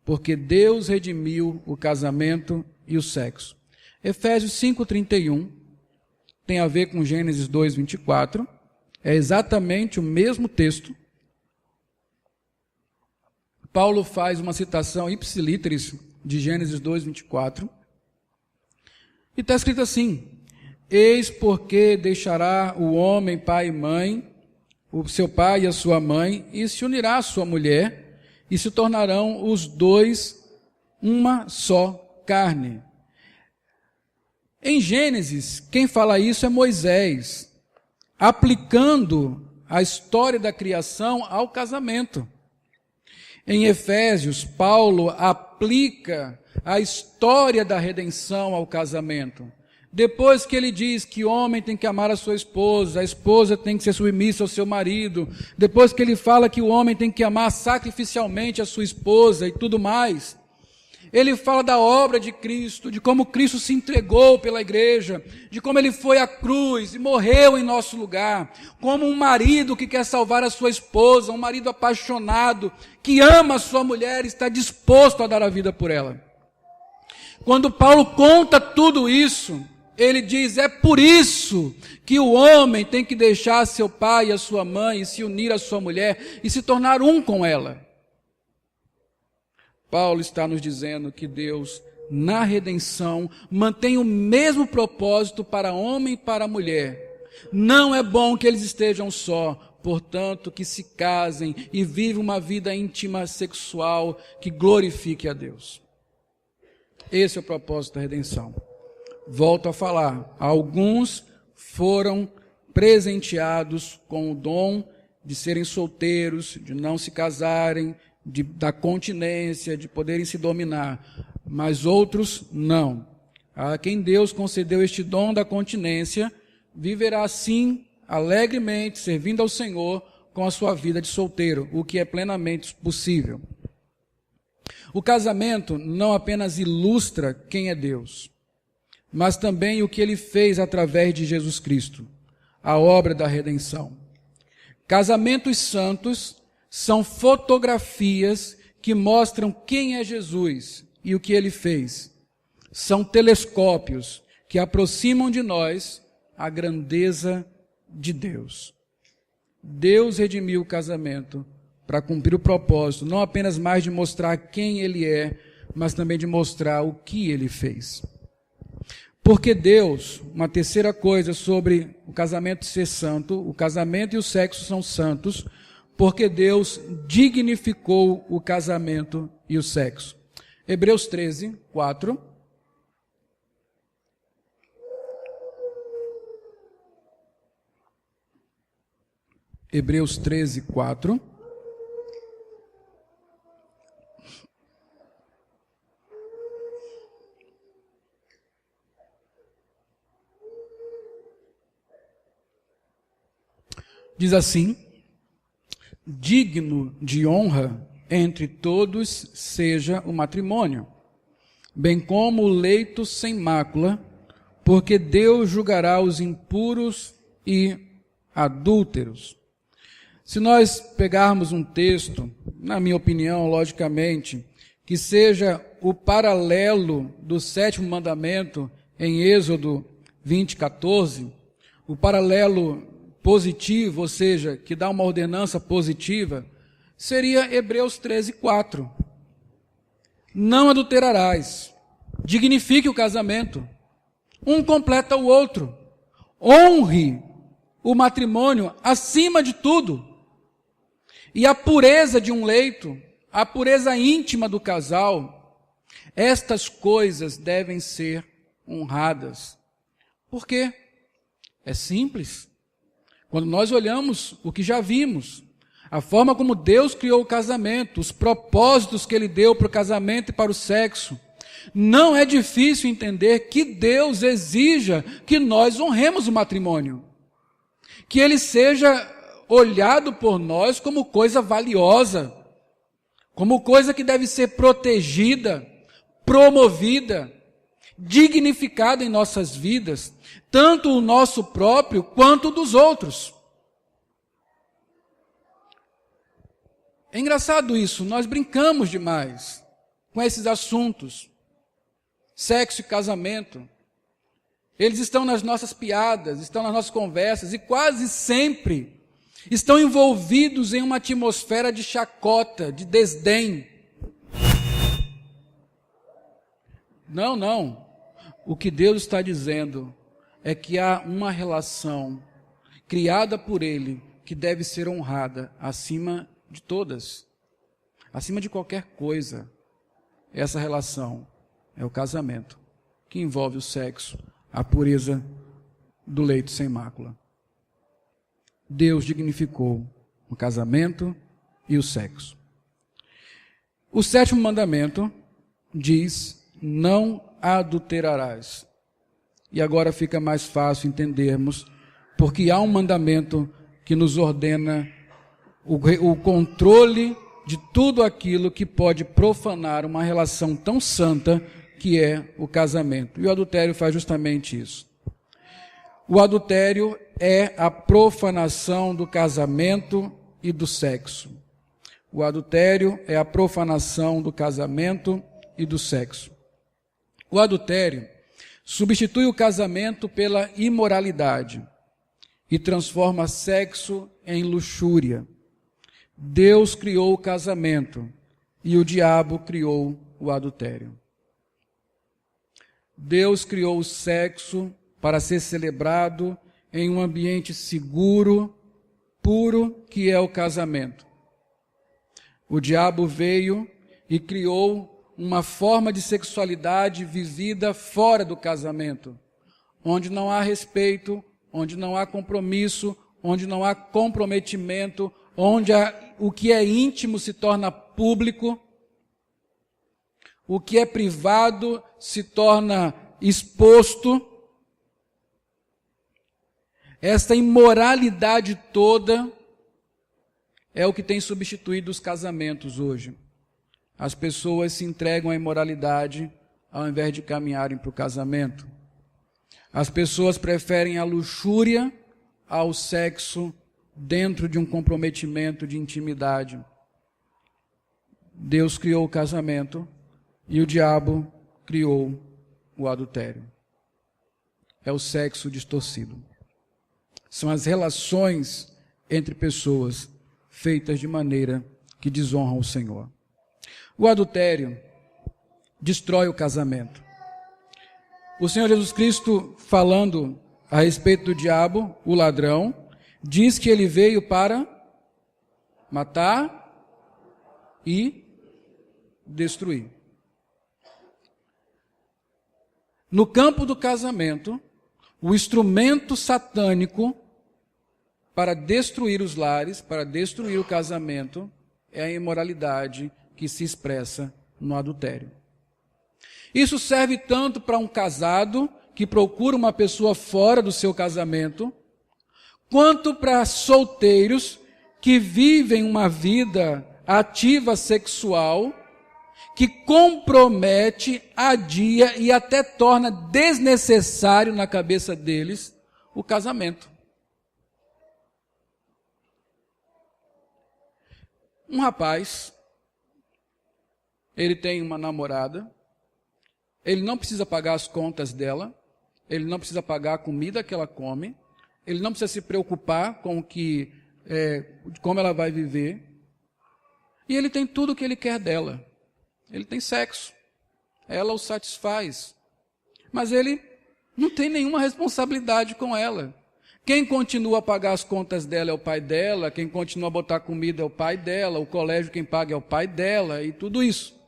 porque Deus redimiu o casamento e o sexo. Efésios 5:31 tem a ver com Gênesis 2:24, é exatamente o mesmo texto. Paulo faz uma citação ipsiliteris de Gênesis 2:24, e está escrito assim: eis porque deixará o homem pai e mãe, o seu pai e a sua mãe, e se unirá à sua mulher, e se tornarão os dois uma só carne. Em Gênesis, quem fala isso é Moisés, aplicando a história da criação ao casamento. Em Efésios, Paulo aplica a história da redenção ao casamento. Depois que ele diz que o homem tem que amar a esposa tem que ser submissa ao seu marido, depois que ele fala que o homem tem que amar sacrificialmente a sua esposa e tudo mais, ele fala da obra de Cristo, de como Cristo se entregou pela igreja, de como ele foi à cruz e morreu em nosso lugar, como um marido que quer salvar a sua esposa, um marido apaixonado, que ama a sua mulher e está disposto a dar a vida por ela. Quando Paulo conta tudo isso, ele diz: é por isso que o homem tem que deixar seu pai e a sua mãe e se unir à sua mulher e se tornar um com ela. Paulo está nos dizendo que Deus, na redenção, mantém o mesmo propósito para homem e para mulher. Não é bom que eles estejam só, portanto, que se casem e vivam uma vida íntima sexual que glorifique a Deus. Esse é o propósito da redenção. Volto a falar, alguns foram presenteados com o dom de serem solteiros, de não se casarem, da continência, de poderem se dominar, mas outros não. A quem Deus concedeu este dom da continência, viverá assim, alegremente, servindo ao Senhor, com a sua vida de solteiro, o que é plenamente possível. O casamento não apenas ilustra quem é Deus, mas também o que ele fez através de Jesus Cristo, a obra da redenção. Casamentos santos são fotografias que mostram quem é Jesus e o que ele fez. São telescópios que aproximam de nós a grandeza de Deus. Deus redimiu o casamento para cumprir o propósito, não apenas mais de mostrar quem ele é, mas também de mostrar o que ele fez. Porque Deus, uma terceira coisa sobre o casamento ser santo, o casamento e o sexo são santos, porque Deus dignificou o casamento e o sexo. Hebreus 13:4. Hebreus 13:4. Diz assim: digno de honra entre todos seja o matrimônio, bem como o leito sem mácula, porque Deus julgará os impuros e adúlteros. Se nós pegarmos um texto, na minha opinião, logicamente, que seja o paralelo do 7º mandamento em Êxodo 20:14, o paralelo positivo, ou seja, que dá uma ordenança positiva, seria Hebreus 13:4. Não adulterarás. Dignifique o casamento. Um completa o outro. Honre o matrimônio acima de tudo. E a pureza de um leito, a pureza íntima do casal, estas coisas devem ser honradas. Por quê? É simples. Quando nós olhamos o que já vimos, a forma como Deus criou o casamento, os propósitos que Ele deu para o casamento e para o sexo, não é difícil entender que Deus exija que nós honremos o matrimônio, que ele seja olhado por nós como coisa valiosa, como coisa que deve ser protegida, promovida, dignificado em nossas vidas, tanto o nosso próprio quanto o dos outros. É engraçado isso, nós brincamos demais com esses assuntos. Sexo e casamento. Eles estão nas nossas piadas, estão nas nossas conversas e quase sempre estão envolvidos em uma atmosfera de chacota, de desdém. Não. O que Deus está dizendo é que há uma relação criada por Ele que deve ser honrada acima de todas, acima de qualquer coisa. Essa relação é o casamento, que envolve o sexo, a pureza do leito sem mácula. Deus dignificou o casamento e o sexo. O 7º mandamento diz: não adulterarás. E agora fica mais fácil entendermos, porque há um mandamento que nos ordena o controle de tudo aquilo que pode profanar uma relação tão santa que é o casamento. E o adultério faz justamente isso. O adultério é a profanação do casamento e do sexo. O adultério é a profanação do casamento e do sexo. O adultério substitui o casamento pela imoralidade e transforma sexo em luxúria. Deus criou o casamento e o diabo criou o adultério. Deus criou o sexo para ser celebrado em um ambiente seguro, puro, que é o casamento. O diabo veio e criou uma forma de sexualidade vivida fora do casamento, onde não há respeito, onde não há compromisso, onde não há comprometimento, onde o que é íntimo se torna público, o que é privado se torna exposto. Esta imoralidade toda é o que tem substituído os casamentos hoje. As pessoas se entregam à imoralidade ao invés de caminharem para o casamento. As pessoas preferem a luxúria ao sexo dentro de um comprometimento de intimidade. Deus criou o casamento e o diabo criou o adultério. É o sexo distorcido. São as relações entre pessoas feitas de maneira que desonram o Senhor. O adultério destrói o casamento. O Senhor Jesus Cristo, falando a respeito do diabo, o ladrão, diz que ele veio para matar e destruir. No campo do casamento, o instrumento satânico para destruir os lares, para destruir o casamento, é a imoralidade que se expressa no adultério. Isso serve tanto para um casado que procura uma pessoa fora do seu casamento, quanto para solteiros que vivem uma vida ativa sexual, que compromete, adia e até torna desnecessário na cabeça deles o casamento. Um rapaz, ele tem uma namorada, ele não precisa pagar as contas dela, ele não precisa pagar a comida que ela come, ele não precisa se preocupar com como ela vai viver, e ele tem tudo o que ele quer dela. Ele tem sexo, ela o satisfaz, mas ele não tem nenhuma responsabilidade com ela. Quem continua a pagar as contas dela é o pai dela, quem continua a botar comida é o pai dela, o colégio quem paga é o pai dela e tudo isso.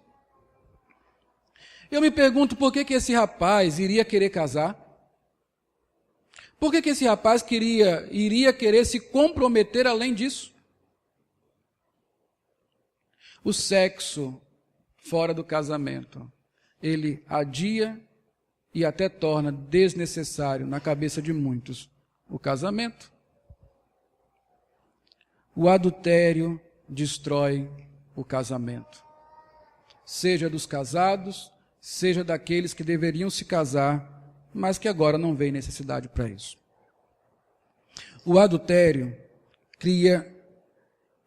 Eu me pergunto por que esse rapaz iria querer casar? Por que esse rapaz iria querer se comprometer além disso? O sexo fora do casamento, ele adia e até torna desnecessário na cabeça de muitos o casamento. O adultério destrói o casamento, seja dos casados, seja daqueles que deveriam se casar, mas que agora não veem necessidade para isso. O adultério cria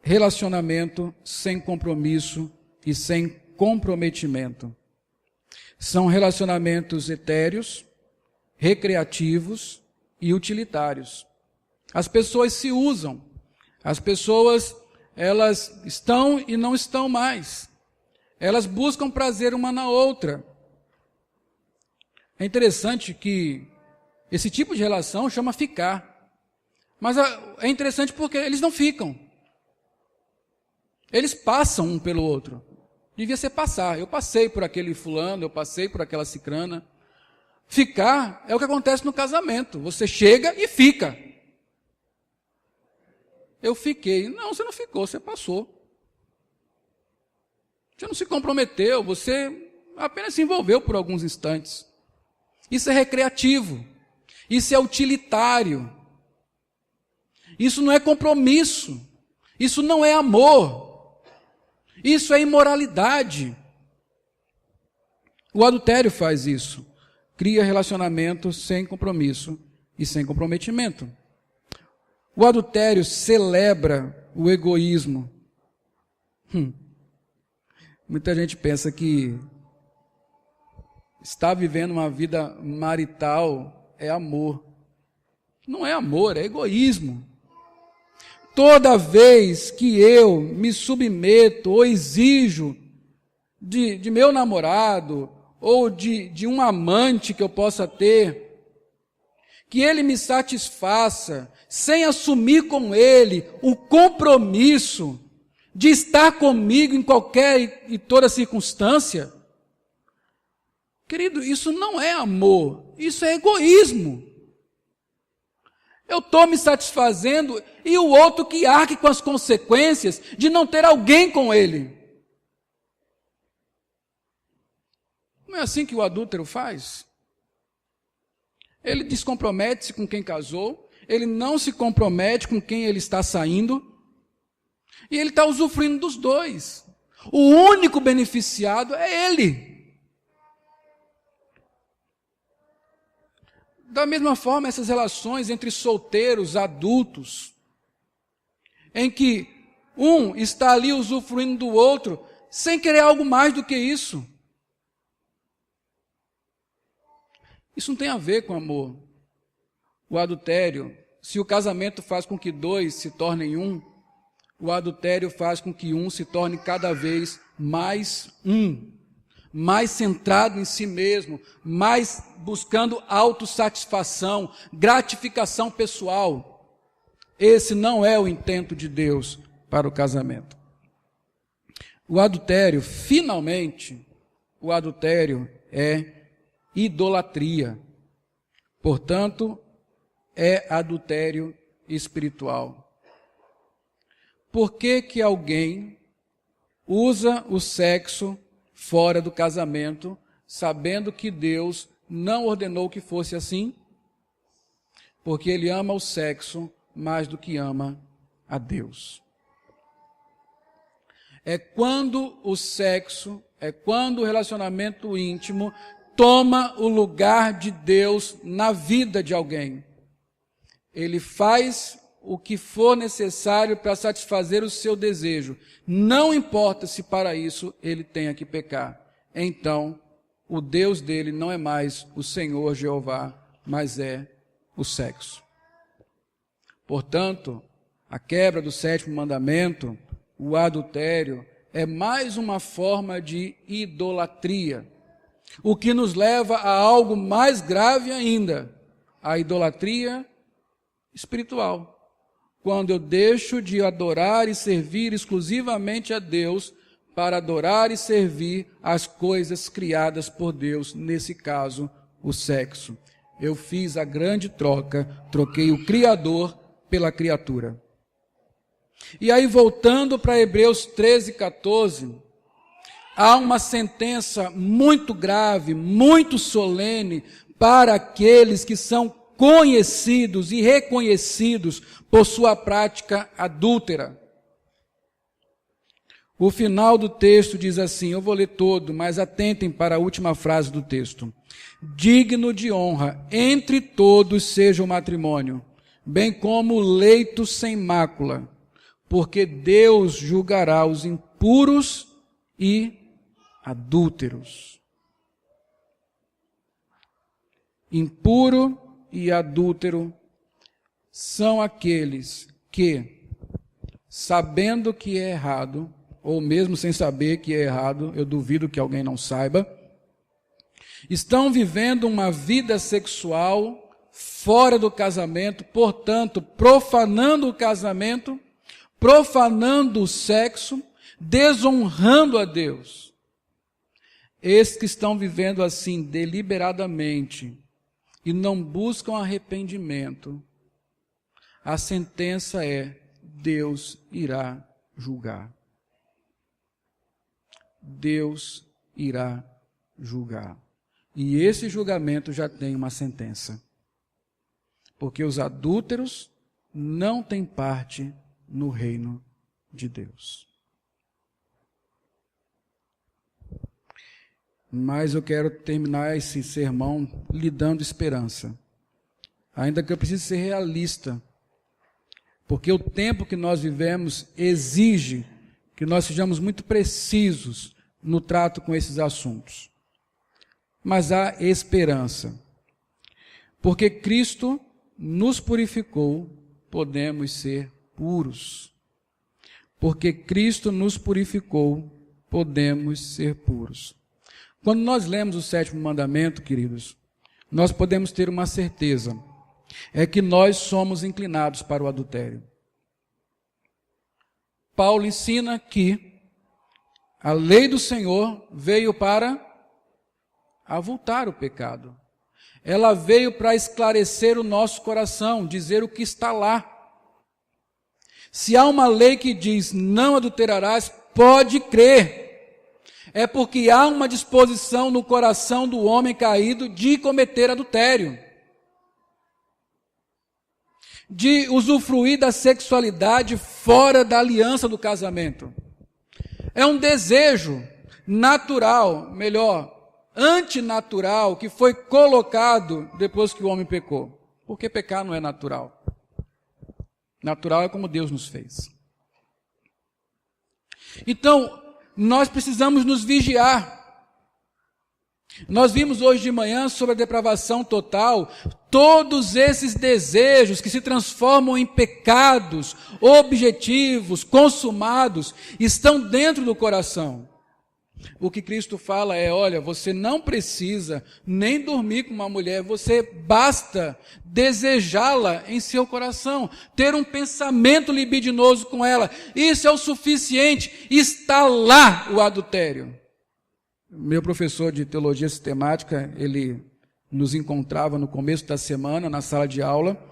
relacionamento sem compromisso e sem comprometimento. São relacionamentos etéreos, recreativos e utilitários. As pessoas se usam, as pessoas, elas estão e não estão mais. Elas buscam prazer uma na outra. É interessante que esse tipo de relação chama ficar. Mas é interessante porque eles não ficam. Eles passam um pelo outro. Devia ser passar. Eu passei por aquele fulano, eu passei por aquela cicrana. Ficar é o que acontece no casamento. Você chega e fica. Eu fiquei. Não, você não ficou, você passou. Você não se comprometeu, você apenas se envolveu por alguns instantes. Isso é recreativo. Isso é utilitário. Isso não é compromisso. Isso não é amor. Isso é imoralidade. O adultério faz isso. Cria relacionamento sem compromisso e sem comprometimento. O adultério celebra o egoísmo. Muita gente pensa que estar vivendo uma vida marital é amor. Não é amor, é egoísmo. Toda vez que eu me submeto ou exijo de meu namorado ou de um amante que eu possa ter, que ele me satisfaça, sem assumir com ele o compromisso de estar comigo em qualquer e toda circunstância, querido, isso não é amor, isso é egoísmo. Eu estou me satisfazendo e o outro que arque com as consequências de não ter alguém com ele. Não é assim que o adúltero faz? Ele descompromete-se com quem casou, ele não se compromete com quem ele está saindo, e ele está usufruindo dos dois. O único beneficiado é ele. Da mesma forma, essas relações entre solteiros, adultos, em que um está ali usufruindo do outro, sem querer algo mais do que isso. Isso não tem a ver com amor. O adultério, se o casamento faz com que dois se tornem um, o adultério faz com que um se torne cada vez mais um. Mais centrado em si mesmo, mais buscando autossatisfação, gratificação pessoal. Esse não é o intento de Deus para o casamento. O adultério, finalmente, o adultério é idolatria. Portanto, é adultério espiritual. Por que alguém usa o sexo fora do casamento, sabendo que Deus não ordenou que fosse assim? Porque ele ama o sexo mais do que ama a Deus. É quando o sexo, é quando o relacionamento íntimo toma o lugar de Deus na vida de alguém. Ele faz o que for necessário para satisfazer o seu desejo. Não importa se para isso ele tenha que pecar. Então, o Deus dele não é mais o Senhor Jeová, mas é o sexo. Portanto, a quebra do 7º mandamento, o adultério, é mais uma forma de idolatria. O que nos leva a algo mais grave ainda, a idolatria espiritual. Quando eu deixo de adorar e servir exclusivamente a Deus para adorar e servir as coisas criadas por Deus, nesse caso, o sexo. Eu fiz a grande troca, troquei o Criador pela criatura. E aí, voltando para Hebreus 13:14, há uma sentença muito grave, muito solene para aqueles que são conhecidos e reconhecidos por sua prática adúltera. O final do texto diz assim, eu vou ler todo, mas atentem para a última frase do texto. Digno de honra, entre todos seja o matrimônio, bem como o leito sem mácula, porque Deus julgará os impuros e adúlteros. Impuro e adúltero são aqueles que, sabendo que é errado, ou mesmo sem saber que é errado, eu duvido que alguém não saiba, estão vivendo uma vida sexual fora do casamento, portanto, profanando o casamento, profanando o sexo, desonrando a Deus. Esses que estão vivendo assim deliberadamente e não buscam arrependimento, a sentença é: Deus irá julgar. Deus irá julgar. E esse julgamento já tem uma sentença. Porque os adúlteros não têm parte no reino de Deus. Mas eu quero terminar esse sermão lhe dando esperança. Ainda que eu precise ser realista. Porque o tempo que nós vivemos exige que nós sejamos muito precisos no trato com esses assuntos. Mas há esperança. Porque Cristo nos purificou, podemos ser puros. Porque Cristo nos purificou, podemos ser puros. Quando nós lemos o 7º mandamento, queridos, nós podemos ter uma certeza, é que nós somos inclinados para o adultério. Paulo ensina que a lei do Senhor veio para avultar o pecado. Ela veio para esclarecer o nosso coração, dizer o que está lá. Se há uma lei que diz não adulterarás, pode crer. É porque há uma disposição no coração do homem caído de cometer adultério. De usufruir da sexualidade fora da aliança do casamento. É um desejo natural, melhor, antinatural, que foi colocado depois que o homem pecou. Porque pecar não é natural. Natural é como Deus nos fez. Então, nós precisamos nos vigiar. Nós vimos hoje de manhã sobre a depravação total, todos esses desejos que se transformam em pecados, objetivos, consumados, estão dentro do coração. O que Cristo fala é, olha, você não precisa nem dormir com uma mulher, você basta desejá-la em seu coração, ter um pensamento libidinoso com ela, isso é o suficiente, está lá o adultério. Meu professor de teologia sistemática, ele nos encontrava no começo da semana, na sala de aula,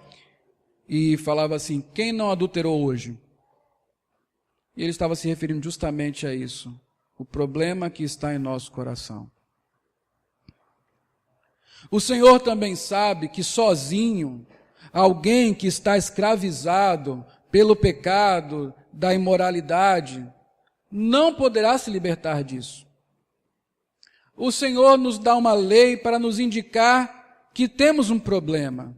e falava assim, quem não adulterou hoje? E ele estava se referindo justamente a isso. O problema que está em nosso coração. O Senhor também sabe que sozinho, alguém que está escravizado pelo pecado da imoralidade, não poderá se libertar disso. O Senhor nos dá uma lei para nos indicar que temos um problema.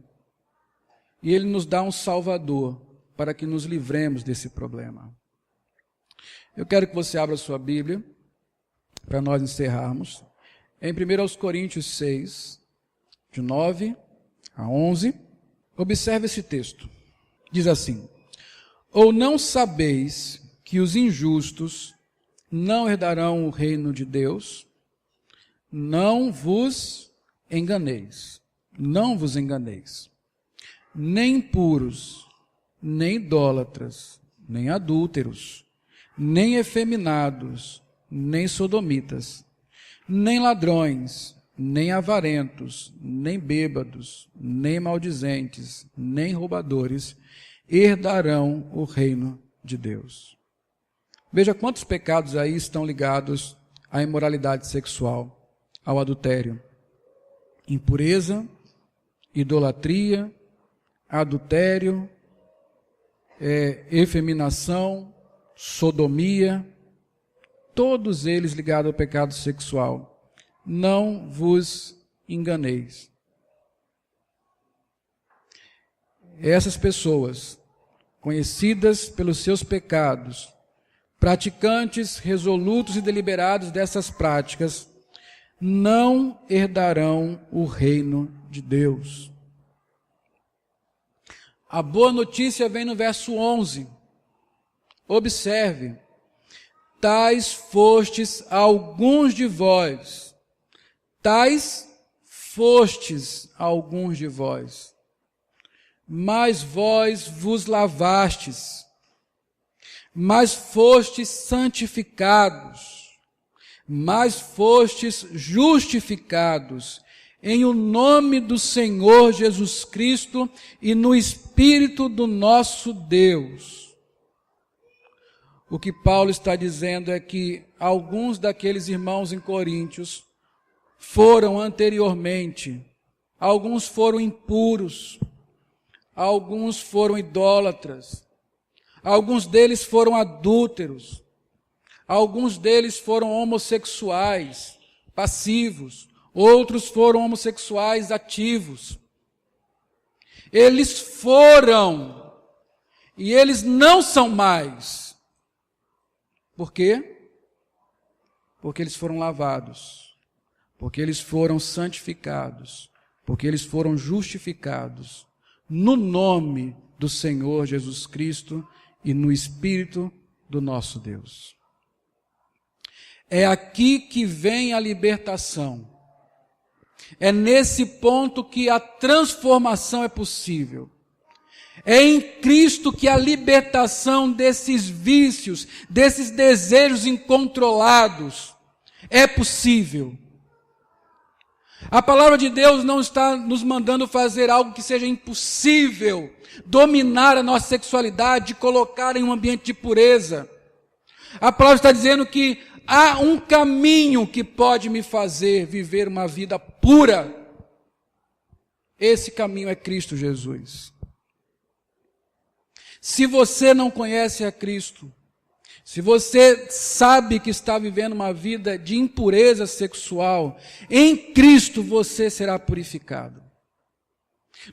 E Ele nos dá um Salvador para que nos livremos desse problema. Eu quero que você abra sua Bíblia, para nós encerrarmos, em 1 Coríntios 6, de 9 a 11, observe esse texto. Diz assim, ou não sabeis que os injustos não herdarão o reino de Deus? Não vos enganeis, não vos enganeis, nem impuros, nem idólatras, nem adúlteros, nem efeminados, nem sodomitas, nem ladrões, nem avarentos, nem bêbados, nem maldizentes, nem roubadores, herdarão o reino de Deus. Veja quantos pecados aí estão ligados à imoralidade sexual, ao adultério. Impureza, idolatria, adultério, efeminação, sodomia, todos eles ligados ao pecado sexual. Não vos enganeis. Essas pessoas, conhecidas pelos seus pecados, praticantes resolutos e deliberados dessas práticas, não herdarão o reino de Deus. A boa notícia vem no verso 11. Observe: tais fostes alguns de vós, mas vós vos lavastes, mas fostes santificados, mas fostes justificados em o nome do Senhor Jesus Cristo e no Espírito do nosso Deus. O que Paulo está dizendo é que alguns daqueles irmãos em Coríntios foram anteriormente, alguns foram impuros, alguns foram idólatras, alguns deles foram adúlteros, alguns deles foram homossexuais, passivos, outros foram homossexuais ativos. Eles foram, e eles não são mais. Por quê? Porque eles foram lavados, porque eles foram santificados, porque eles foram justificados no nome do Senhor Jesus Cristo e no Espírito do nosso Deus. É aqui que vem a libertação. É nesse ponto que a transformação é possível. É em Cristo que a libertação desses vícios, desses desejos incontrolados, é possível. A palavra de Deus não está nos mandando fazer algo que seja impossível, dominar a nossa sexualidade, colocar em um ambiente de pureza. A palavra está dizendo que há um caminho que pode me fazer viver uma vida pura. Esse caminho é Cristo Jesus. Se você não conhece a Cristo, se você sabe que está vivendo uma vida de impureza sexual, em Cristo você será purificado.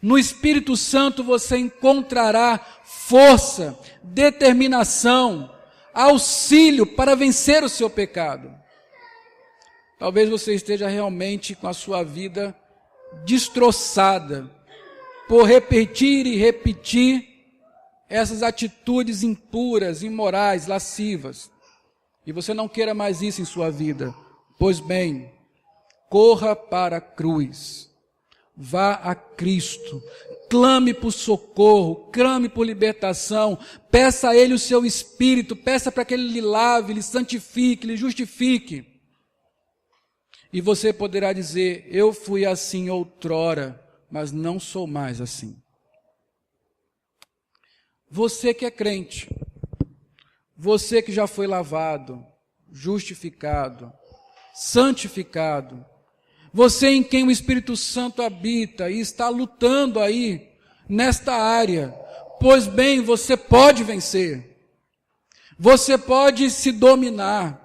No Espírito Santo você encontrará força, determinação, auxílio para vencer o seu pecado. Talvez você esteja realmente com a sua vida destroçada por repetir e repetir essas atitudes impuras, imorais, lascivas, e você não queira mais isso em sua vida. Pois bem, corra para a cruz, vá a Cristo, clame por socorro, clame por libertação, peça a Ele o seu Espírito, peça para que Ele lhe lave, lhe santifique, lhe justifique. E você poderá dizer: eu fui assim outrora, mas não sou mais assim. Você que é crente, você que já foi lavado, justificado, santificado, você em quem o Espírito Santo habita e está lutando aí nesta área, pois bem, você pode vencer, você pode se dominar,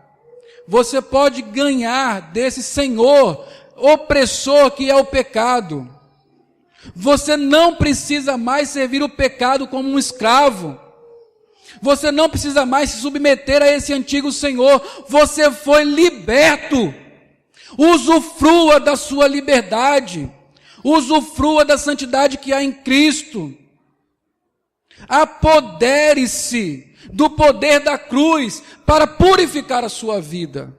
você pode ganhar desse senhor opressor que é o pecado. Você não precisa mais servir o pecado como um escravo. Você não precisa mais se submeter a esse antigo senhor. Você foi liberto. Usufrua da sua liberdade. Usufrua da santidade que há em Cristo. Apodere-se do poder da cruz para purificar a sua vida.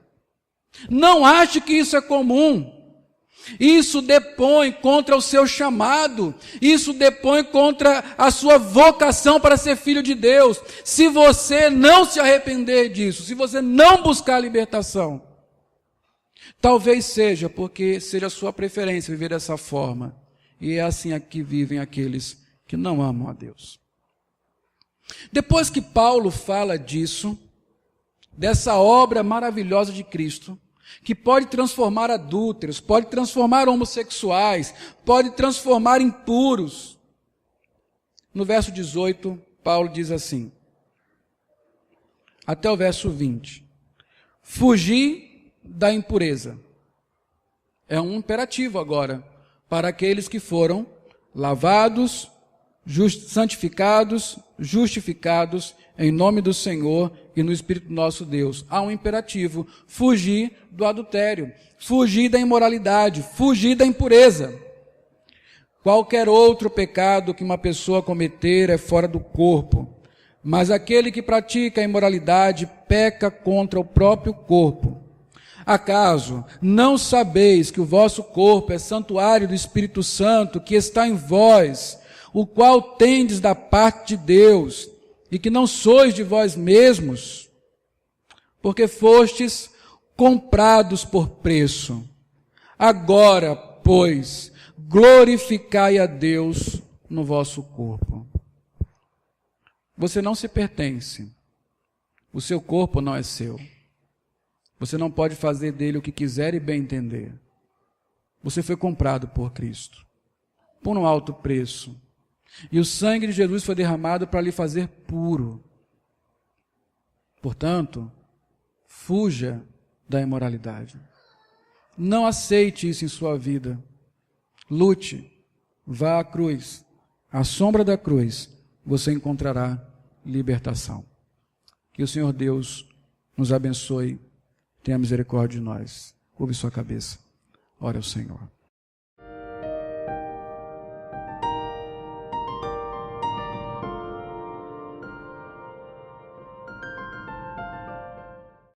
Não ache que isso é comum. Isso depõe contra o seu chamado, isso depõe contra a sua vocação para ser filho de Deus. Se você não se arrepender disso, se você não buscar a libertação, talvez seja porque seja a sua preferência viver dessa forma, e é assim que vivem aqueles que não amam a Deus. Depois que Paulo fala disso, dessa obra maravilhosa de Cristo, que pode transformar adúlteros, pode transformar homossexuais, pode transformar impuros. No verso 18, Paulo diz assim, até o verso 20: fugir da impureza. É um imperativo agora para aqueles que foram lavados, santificados, justificados em nome do Senhor e no Espírito do nosso Deus. Há um imperativo: fugir do adultério, fugir da imoralidade, fugir da impureza. Qualquer outro pecado que uma pessoa cometer é fora do corpo, mas aquele que pratica a imoralidade peca contra o próprio corpo. Acaso não sabeis que o vosso corpo é santuário do Espírito Santo que está em vós, o qual tendes da parte de Deus, e que não sois de vós mesmos, porque fostes comprados por preço. Agora, pois, glorificai a Deus no vosso corpo. Você não se pertence. O seu corpo não é seu. Você não pode fazer dele o que quiser e bem entender. Você foi comprado por Cristo, por um alto preço. E o sangue de Jesus foi derramado para lhe fazer puro. Portanto, fuja da imoralidade. Não aceite isso em sua vida. Lute, vá à cruz. À sombra da cruz, você encontrará libertação. Que o Senhor Deus nos abençoe. Tenha misericórdia de nós. Curve sua cabeça. Ore ao Senhor.